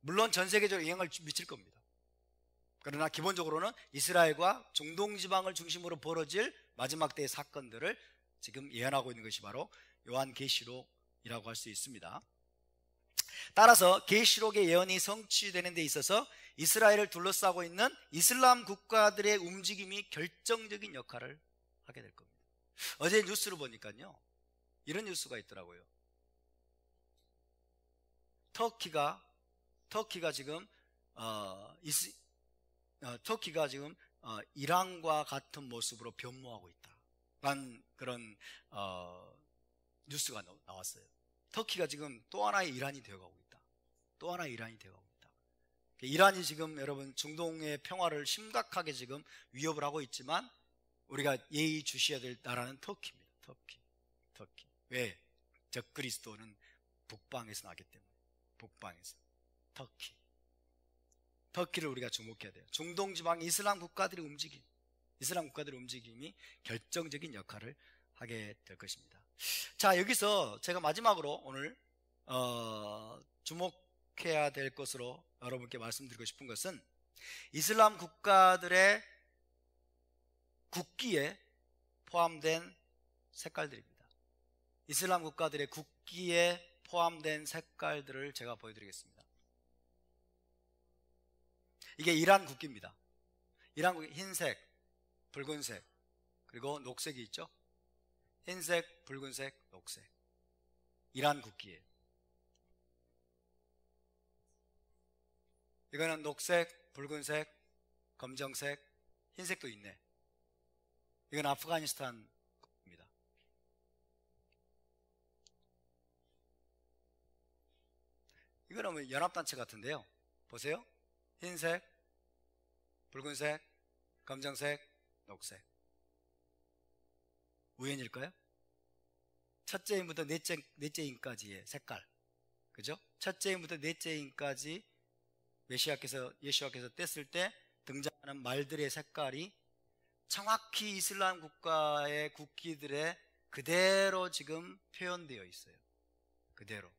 물론 전 세계적으로 영향을 미칠 겁니다. 그러나 기본적으로는 이스라엘과 중동 지방을 중심으로 벌어질 마지막 때의 사건들을 지금 예언하고 있는 것이 바로 요한계시록이라고 할 수 있습니다. 따라서 계시록의 예언이 성취되는 데 있어서 이스라엘을 둘러싸고 있는 이슬람 국가들의 움직임이 결정적인 역할을 하게 될 겁니다. 어제 뉴스를 보니까요, 이런 뉴스가 있더라고요. 터키가 지금 이란과 같은 모습으로 변모하고 있다라는 그런 뉴스가 나왔어요. 터키가 지금 또 하나의 이란이 되어가고 있다. 이란이 지금 여러분 중동의 평화를 심각하게 지금 위협을 하고 있지만 우리가 예의 주셔야 될 나라는 터키입니다. 터키. 왜? 적그리스도는 북방에서 나기 때문에. 북방에서. 터키를 우리가 주목해야 돼요. 중동 지방 이슬람 국가들의 움직임이 결정적인 역할을 하게 될 것입니다. 자, 여기서 제가 마지막으로 오늘 주목해야 될 것으로 여러분께 말씀드리고 싶은 것은 이슬람 국가들의 국기에 포함된 색깔들입니다. 이슬람 국가들의 국기에 포함된 색깔들을 제가 보여드리겠습니다. 이게 이란 국기입니다. 이란 국기 흰색, 붉은색, 그리고 녹색이 있죠. 흰색, 붉은색, 녹색. 이란 국기예요. 이거는 녹색, 붉은색, 검정색, 흰색도 있네. 이건 아프가니스탄 국기입니다. 이거는 뭐 연합단체 같은데요. 보세요. 흰색, 붉은색, 검정색, 녹색. 우연일까요? 첫째 인부터 넷째 인까지의 색깔, 그죠? 첫째 인부터 넷째 인까지 예수와께서 뗐을 때 등장하는 말들의 색깔이 정확히 이슬람 국가의 국기들에 그대로 지금 표현되어 있어요. 그대로.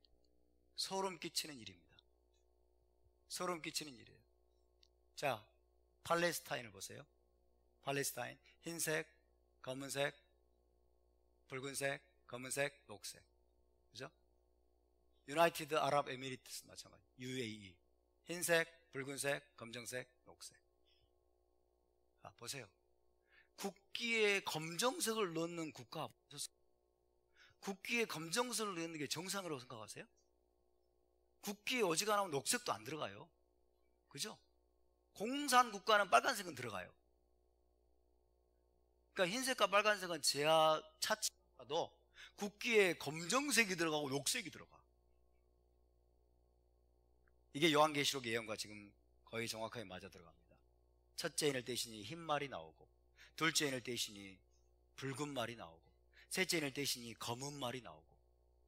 소름 끼치는 일입니다. 소름 끼치는 일이에요. 자, 팔레스타인을 보세요. 팔레스타인 흰색, 검은색, 붉은색, 검은색, 녹색. 그죠? 유나이티드 아랍 에미리트스 마찬가지. UAE. 흰색, 붉은색, 검정색, 녹색. 아, 보세요. 국기에 검정색을 넣는 국가 보셨어요? 국기에 검정색을 넣는 게 정상이라고 생각하세요? 국기에 어지간하면 녹색도 안 들어가요. 그죠? 공산 국가는 빨간색은 들어가요. 그러니까 흰색과 빨간색은 제야 차치하도 국기에 검정색이 들어가고 녹색이 들어가. 이게 요한계시록 예언과 지금 거의 정확하게 맞아 들어갑니다. 첫째 인을 떼시니 흰 말이 나오고, 둘째 인을 떼시니 붉은 말이 나오고, 셋째 인을 떼시니 검은 말이 나오고,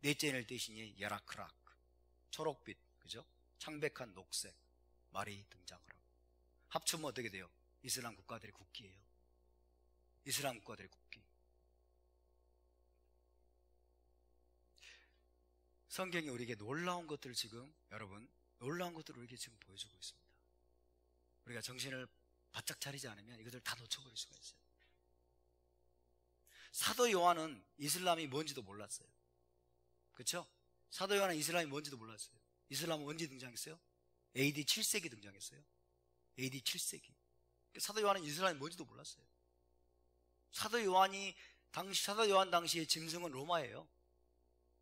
넷째 인을 떼시니 야라크락, 초록빛, 그죠? 창백한 녹색 말이 등장을 하고, 합치면 어떻게 돼요? 이슬람 국가들의 국기예요. 이슬람 국가들의 국기. 성경이 우리에게 놀라운 것들을 지금, 여러분, 놀라운 것들을 우리에게 지금 보여주고 있습니다. 우리가 정신을 바짝 차리지 않으면 이것을 다 놓쳐버릴 수가 있어요. 사도 요한은 이슬람이 뭔지도 몰랐어요. 그렇죠? 사도 요한은 이슬람이 뭔지도 몰랐어요. 이슬람은 언제 등장했어요? AD 7세기 등장했어요. AD 7세기. 사도 요한은 이슬람이 뭔지도 몰랐어요. 사도 요한 당시의 짐승은 로마예요.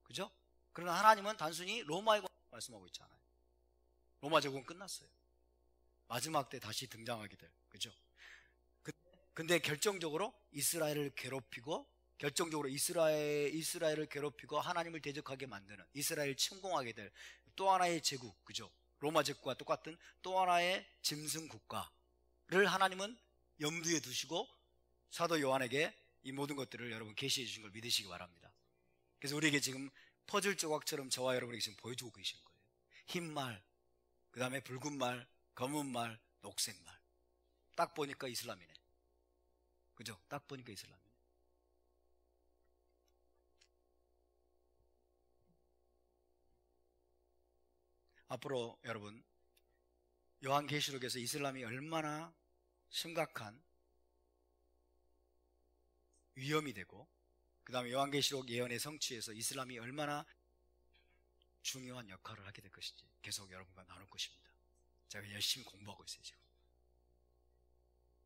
그죠? 그러나 하나님은 단순히 로마에 관해 말씀하고 있지 않아요. 로마 제국은 끝났어요. 마지막 때 다시 등장하게 될, 그죠? 근데 결정적으로 이스라엘을 괴롭히고, 이스라엘을 괴롭히고 하나님을 대적하게 만드는, 이스라엘을 침공하게 될 또 하나의 제국, 그죠? 로마 제국과 똑같은 또 하나의 짐승 국가를 하나님은 염두에 두시고 사도 요한에게 이 모든 것들을 여러분 계시해 주신 걸 믿으시기 바랍니다. 그래서 우리에게 지금 퍼즐 조각처럼 저와 여러분에게 지금 보여주고 계시는 거예요. 흰 말, 그 다음에 붉은 말, 검은 말, 녹색 말. 딱 보니까 이슬람이네. 그죠? 딱 보니까 이슬람이네. 앞으로 여러분, 요한계시록에서 이슬람이 얼마나 심각한 위험이 되고, 그 다음에 요한계시록 예언의 성취에서 이슬람이 얼마나 중요한 역할을 하게 될 것인지 계속 여러분과 나눌 것입니다. 제가 열심히 공부하고 있어요. 지금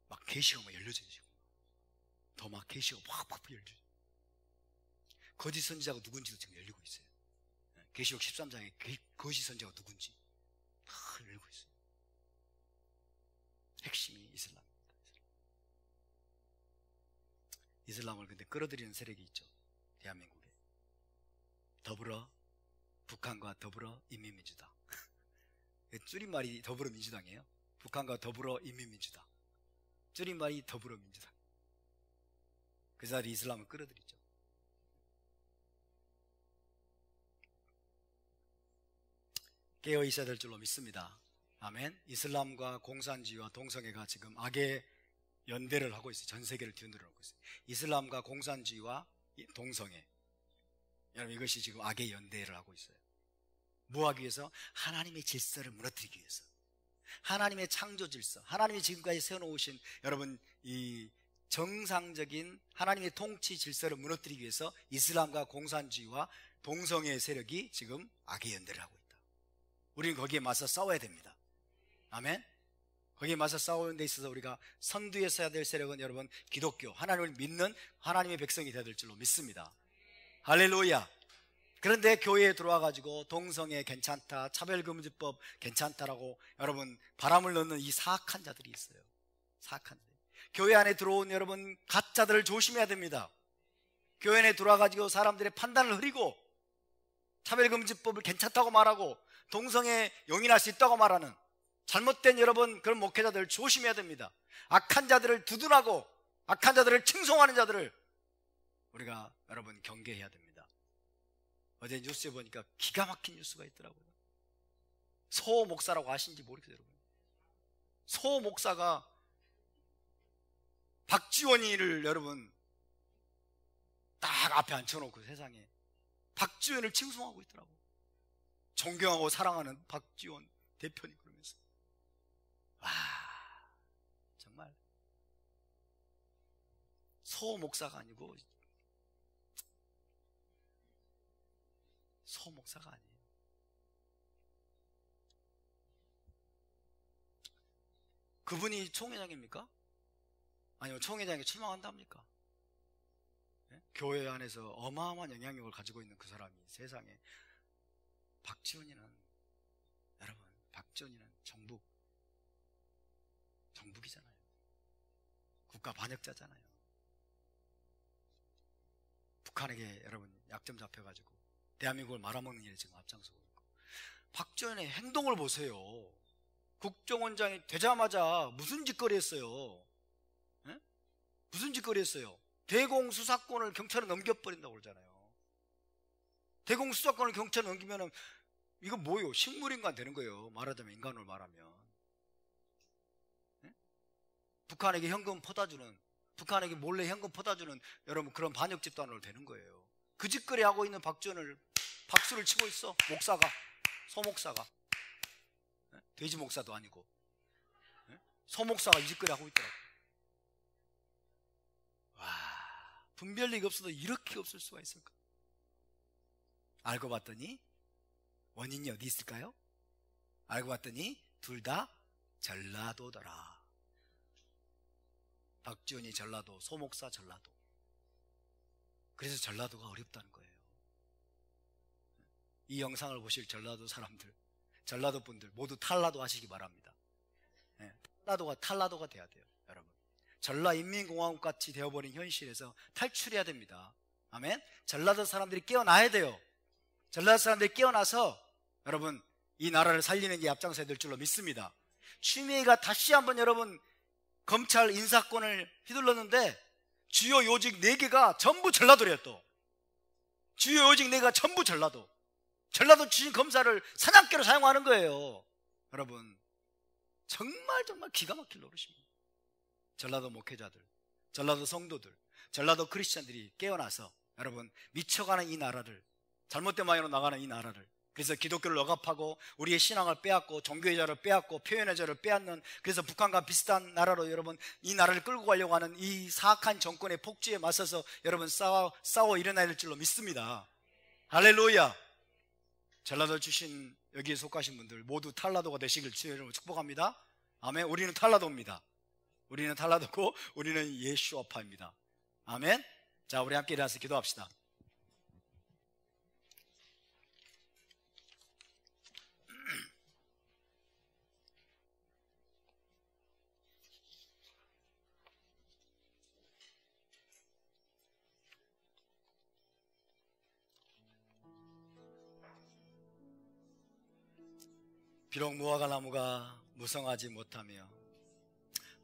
막 계시가 막 열려져요. 지금 더 막 계시가 확 열려져요. 거짓 선지자가 누군지도 지금 열리고 있어요. 계시록 13장에 거짓 선지자가 누군지 다 열리고 있어요. 핵심이 이슬람입니다. 이슬람을 근데 끌어들이는 세력이 있죠. 대한민국에. 북한과 더불어 인민민주당. 줄임말이 더불어민주당이에요. 북한과 더불어 인민민주당. 줄임말이 더불어민주당. 그 자리 이슬람을 끌어들이죠. 깨어 있어야 될 줄로 믿습니다. 아멘. 이슬람과 공산주의와 동성애가 지금 악의 연대를 하고 있어요. 전 세계를 뒤흔들어 놓고 있어요. 이슬람과 공산주의와 동성애, 여러분 이것이 지금 악의 연대를 하고 있어요. 뭐 하기 위해서? 하나님의 질서를 무너뜨리기 위해서. 하나님의 창조 질서, 하나님이 지금까지 세워놓으신 여러분 이 정상적인 하나님의 통치 질서를 무너뜨리기 위해서 이슬람과 공산주의와 동성애 세력이 지금 악의 연대를 하고 있다. 우리는 거기에 맞서 싸워야 됩니다. 아멘. 거기에 맞서 싸우는 데 있어서 우리가 선두에 서야 될 세력은 여러분 기독교, 하나님을 믿는 하나님의 백성이 되어야 될 줄로 믿습니다. 할렐루야. 그런데 교회에 들어와가지고 동성애 괜찮다, 차별금지법 괜찮다라고 여러분 바람을 넣는 이 사악한 자들이 있어요. 사악한 자들. 교회 안에 들어온 여러분 가짜들을 조심해야 됩니다. 교회 안에 들어와가지고 사람들의 판단을 흐리고 차별금지법을 괜찮다고 말하고 동성애 용인할 수 있다고 말하는 잘못된 여러분 그런 목회자들을 조심해야 됩니다. 악한 자들을 두둔하고 악한 자들을 칭송하는 자들을 우리가 여러분 경계해야 됩니다. 어제 뉴스에 보니까 기가 막힌 뉴스가 있더라고요. 소 목사라고 아신지 모르겠어요. 여러분. 소 목사가 박지원이를 여러분 딱 앞에 앉혀놓고 세상에 박지원을 칭송하고 있더라고요. 존경하고 사랑하는 박지원 대표님 그러면서 와 정말 소 목사가 아니고 소 목사가 아니에요. 그분이 총회장입니까? 아니면 총회장에 출마한답니까? 네? 교회 안에서 어마어마한 영향력을 가지고 있는 그 사람이 세상에 박지원이는 여러분 박지원이는 정북이잖아요. 국가 반역자잖아요. 북한에게 여러분 약점 잡혀가지고 대한민국을 말아먹는 일에 지금 앞장서고 있고 박지원의 행동을 보세요. 국정원장이 되자마자 무슨 짓거리 했어요? 네? 무슨 짓거리 했어요? 대공수사권을 경찰에 넘겨버린다고 그러잖아요. 대공수사권을 경찰에 넘기면 이거 뭐예요? 식물인간 되는 거예요. 말하자면, 인간으로 말하면. 네? 북한에게 현금 퍼다주는, 북한에게 몰래 현금 퍼다주는 여러분 그런 반역 집단으로 되는 거예요. 그 짓거리 하고 있는 박지원을 박수를 치고 있어. 목사가, 소목사가, 네? 돼지 목사도 아니고, 네? 소목사가 이 짓거리 하고 있더라고. 와, 분별력이 없어도 이렇게 없을 수가 있을까? 알고 봤더니 원인이 어디 있을까요? 알고 봤더니 둘 다 전라도더라. 박지원이 전라도, 소목사 전라도. 그래서 전라도가 어렵다는 거예요. 이 영상을 보실 전라도 사람들, 전라도 분들 모두 탈라도 하시기 바랍니다. 네, 탈라도가 돼야 돼요, 여러분. 전라인민공화국 같이 되어버린 현실에서 탈출해야 됩니다. 아멘. 전라도 사람들이 깨어나야 돼요. 전라도 사람들이 깨어나서 여러분 이 나라를 살리는 게 앞장서야 될 줄로 믿습니다. 추미애가 다시 한번 여러분 검찰 인사권을 휘둘렀는데 주요 요직 4개가 전부 전라도래요. 또 주요 요직 4개가 전부 전라도 출신 검사를 사냥개로 사용하는 거예요. 여러분 정말 기가 막힐 노릇입니다. 전라도 목회자들, 전라도 성도들, 전라도 크리스찬들이 깨어나서 여러분 미쳐가는 이 나라를, 잘못된 방향으로 나가는 이 나라를, 그래서 기독교를 억압하고 우리의 신앙을 빼앗고 종교의 자를 빼앗고 표현의 자를 빼앗는, 그래서 북한과 비슷한 나라로 여러분 이 나라를 끌고 가려고 하는 이 사악한 정권의 폭주에 맞서서 여러분 싸워 일어나야 될 줄로 믿습니다. 할렐루야. 전라도 출신 여기에 속하신 분들 모두 탈라도가 되시길 주의 이름으로 축복합니다. 아멘. 우리는 탈라도입니다. 우리는 탈라도고 우리는 예수아파입니다. 아멘. 자, 우리 함께 일어나서 기도합시다. 비록 무화과나무가 무성하지 못하며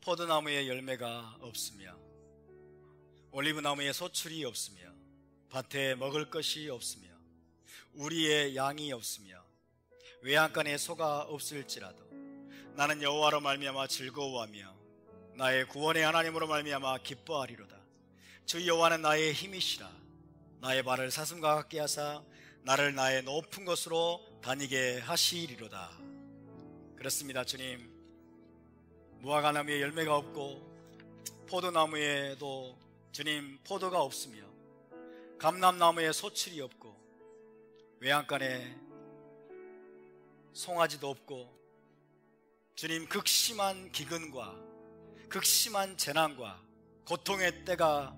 포도나무에 열매가 없으며 올리브나무에 소출이 없으며 밭에 먹을 것이 없으며 우리의 양이 없으며 외양간에 소가 없을지라도 나는 여호와로 말미암아 즐거워하며 나의 구원의 하나님으로 말미암아 기뻐하리로다. 주 여호와는 나의 힘이시라. 나의 발을 사슴과 같게 하사 나를 나의 높은 곳으로 다니게 하시리로다. 그렇습니다. 주님, 무화과나무에 열매가 없고 포도나무에도 주님 포도가 없으며 감람나무에 소출이 없고 외양간에 송아지도 없고 주님 극심한 기근과 극심한 재난과 고통의 때가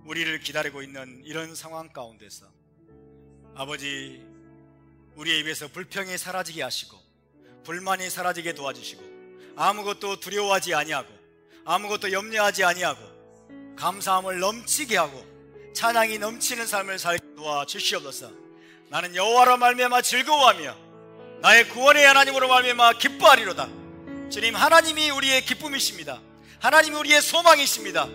우리를 기다리고 있는 이런 상황 가운데서 아버지, 우리의 입에서 불평이 사라지게 하시고 불만이 사라지게 도와주시고 아무것도 두려워하지 아니하고 아무것도 염려하지 아니하고 감사함을 넘치게 하고 찬양이 넘치는 삶을 살게 도와주시옵소서. 나는 여호와로 말미암아 즐거워하며 나의 구원의 하나님으로 말미암아 기뻐하리로다. 주님, 하나님이 우리의 기쁨이십니다. 하나님이 우리의 소망이십니다.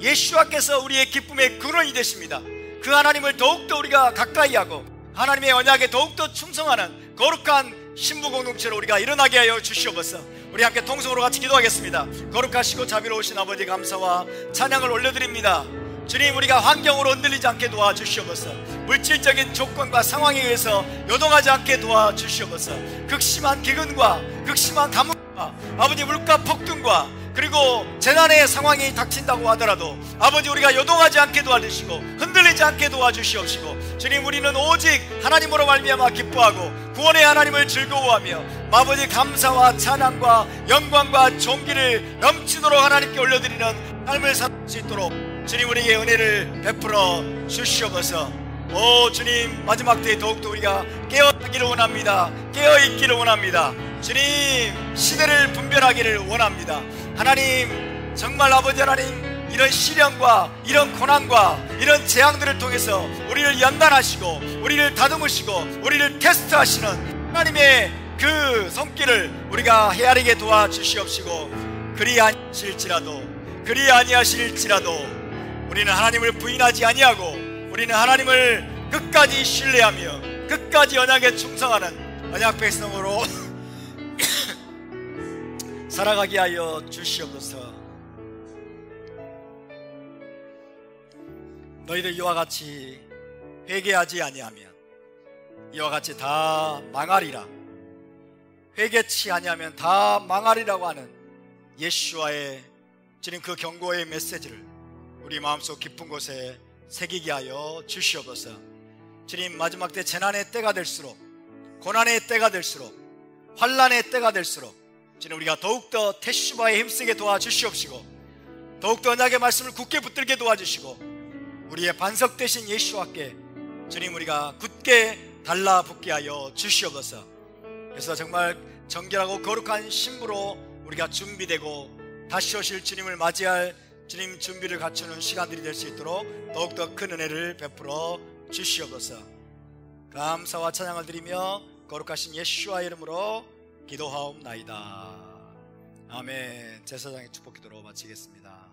예수와께서 우리의 기쁨의 근원이 되십니다. 그 하나님을 더욱더 우리가 가까이하고 하나님의 언약에 더욱더 충성하는 거룩한 신부 공동체로 우리가 일어나게 하여 주시옵소서. 우리 함께 통성으로 같이 기도하겠습니다. 거룩하시고 자비로우신 아버지, 감사와 찬양을 올려드립니다. 주님, 우리가 환경으로 흔들리지 않게 도와주시옵소서. 물질적인 조건과 상황에 의해서 요동하지 않게 도와주시옵소서. 극심한 기근과 극심한 가뭄과 아버지 물가 폭등과 그리고 재난의 상황이 닥친다고 하더라도 아버지, 우리가 요동하지 않게 도와주시고 흔들리지 않게 도와주시옵시고 주님, 우리는 오직 하나님으로 말미암아 기뻐하고 구원의 하나님을 즐거워하며 아버지 감사와 찬양과 영광과 존귀를 넘치도록 하나님께 올려드리는 삶을 살 수 있도록 주님, 우리에게 은혜를 베풀어 주시옵소서. 오 주님, 마지막 때에 더욱더 우리가 깨어있기를 원합니다. 깨어있기를 원합니다. 주님, 시대를 분별하기를 원합니다. 하나님, 정말 아버지 하나님, 이런 시련과 이런 고난과 이런 재앙들을 통해서 우리를 연단하시고 우리를 다듬으시고 우리를 테스트하시는 하나님의 그 손길을 우리가 헤아리게 도와주시옵시고, 그리 아니하실지라도 우리는 하나님을 부인하지 아니하고 우리는 하나님을 끝까지 신뢰하며 끝까지 언약에 충성하는 언약 백성으로 살아가게 하여 주시옵소서. 너희들 이와 같이 회개하지 아니하면 이와 같이 다 망하리라, 회개치 아니하면 다 망하리라고 하는 예수와의 주님 그 경고의 메시지를 우리 마음속 깊은 곳에 새기게 하여 주시옵소서. 주님, 마지막 때 재난의 때가 될수록, 고난의 때가 될수록, 환난의 때가 될수록 주님, 우리가 더욱더 테슈바에 힘쓰게 도와주시옵시고, 더욱더 언약의 말씀을 굳게 붙들게 도와주시고, 우리의 반석 되신 예수와께 주님, 우리가 굳게 달라붙게 하여 주시옵소서. 그래서 정말 정결하고 거룩한 신부로 우리가 준비되고 다시 오실 주님을 맞이할 주님 준비를 갖추는 시간들이 될 수 있도록 더욱더 큰 은혜를 베풀어 주시옵소서. 감사와 찬양을 드리며 거룩하신 예수와 이름으로 기도하옵나이다. 아멘. 제사장의 축복 기도로 마치겠습니다.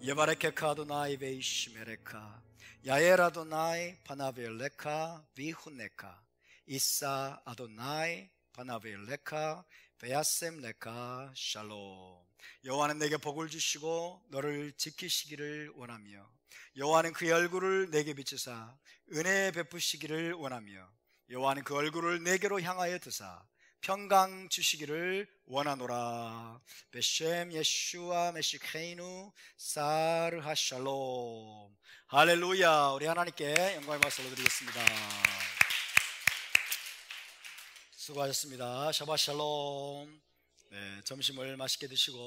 예바레케카 아도나이 베이시메레카 야엘 아도나이 파나벨레카 비훈네카 이사 아도나이 파나벨레카 베야셈레카 샬롬. 여호와는 내게 복을 주시고 너를 지키시기를 원하며, 여호와는 그의 얼굴을 내게 비추사 은혜 베푸시기를 원하며, 여호와는 그 얼굴을 내게로 향하여 드사 평강 주시기를 원하노라. 베셴 예슈아 메시케이누 사르하 샬롬. 할렐루야. 우리 하나님께 영광의 박수 올려드리겠습니다. 수고하셨습니다. 샤바 샬롬. 네, 점심을 맛있게 드시고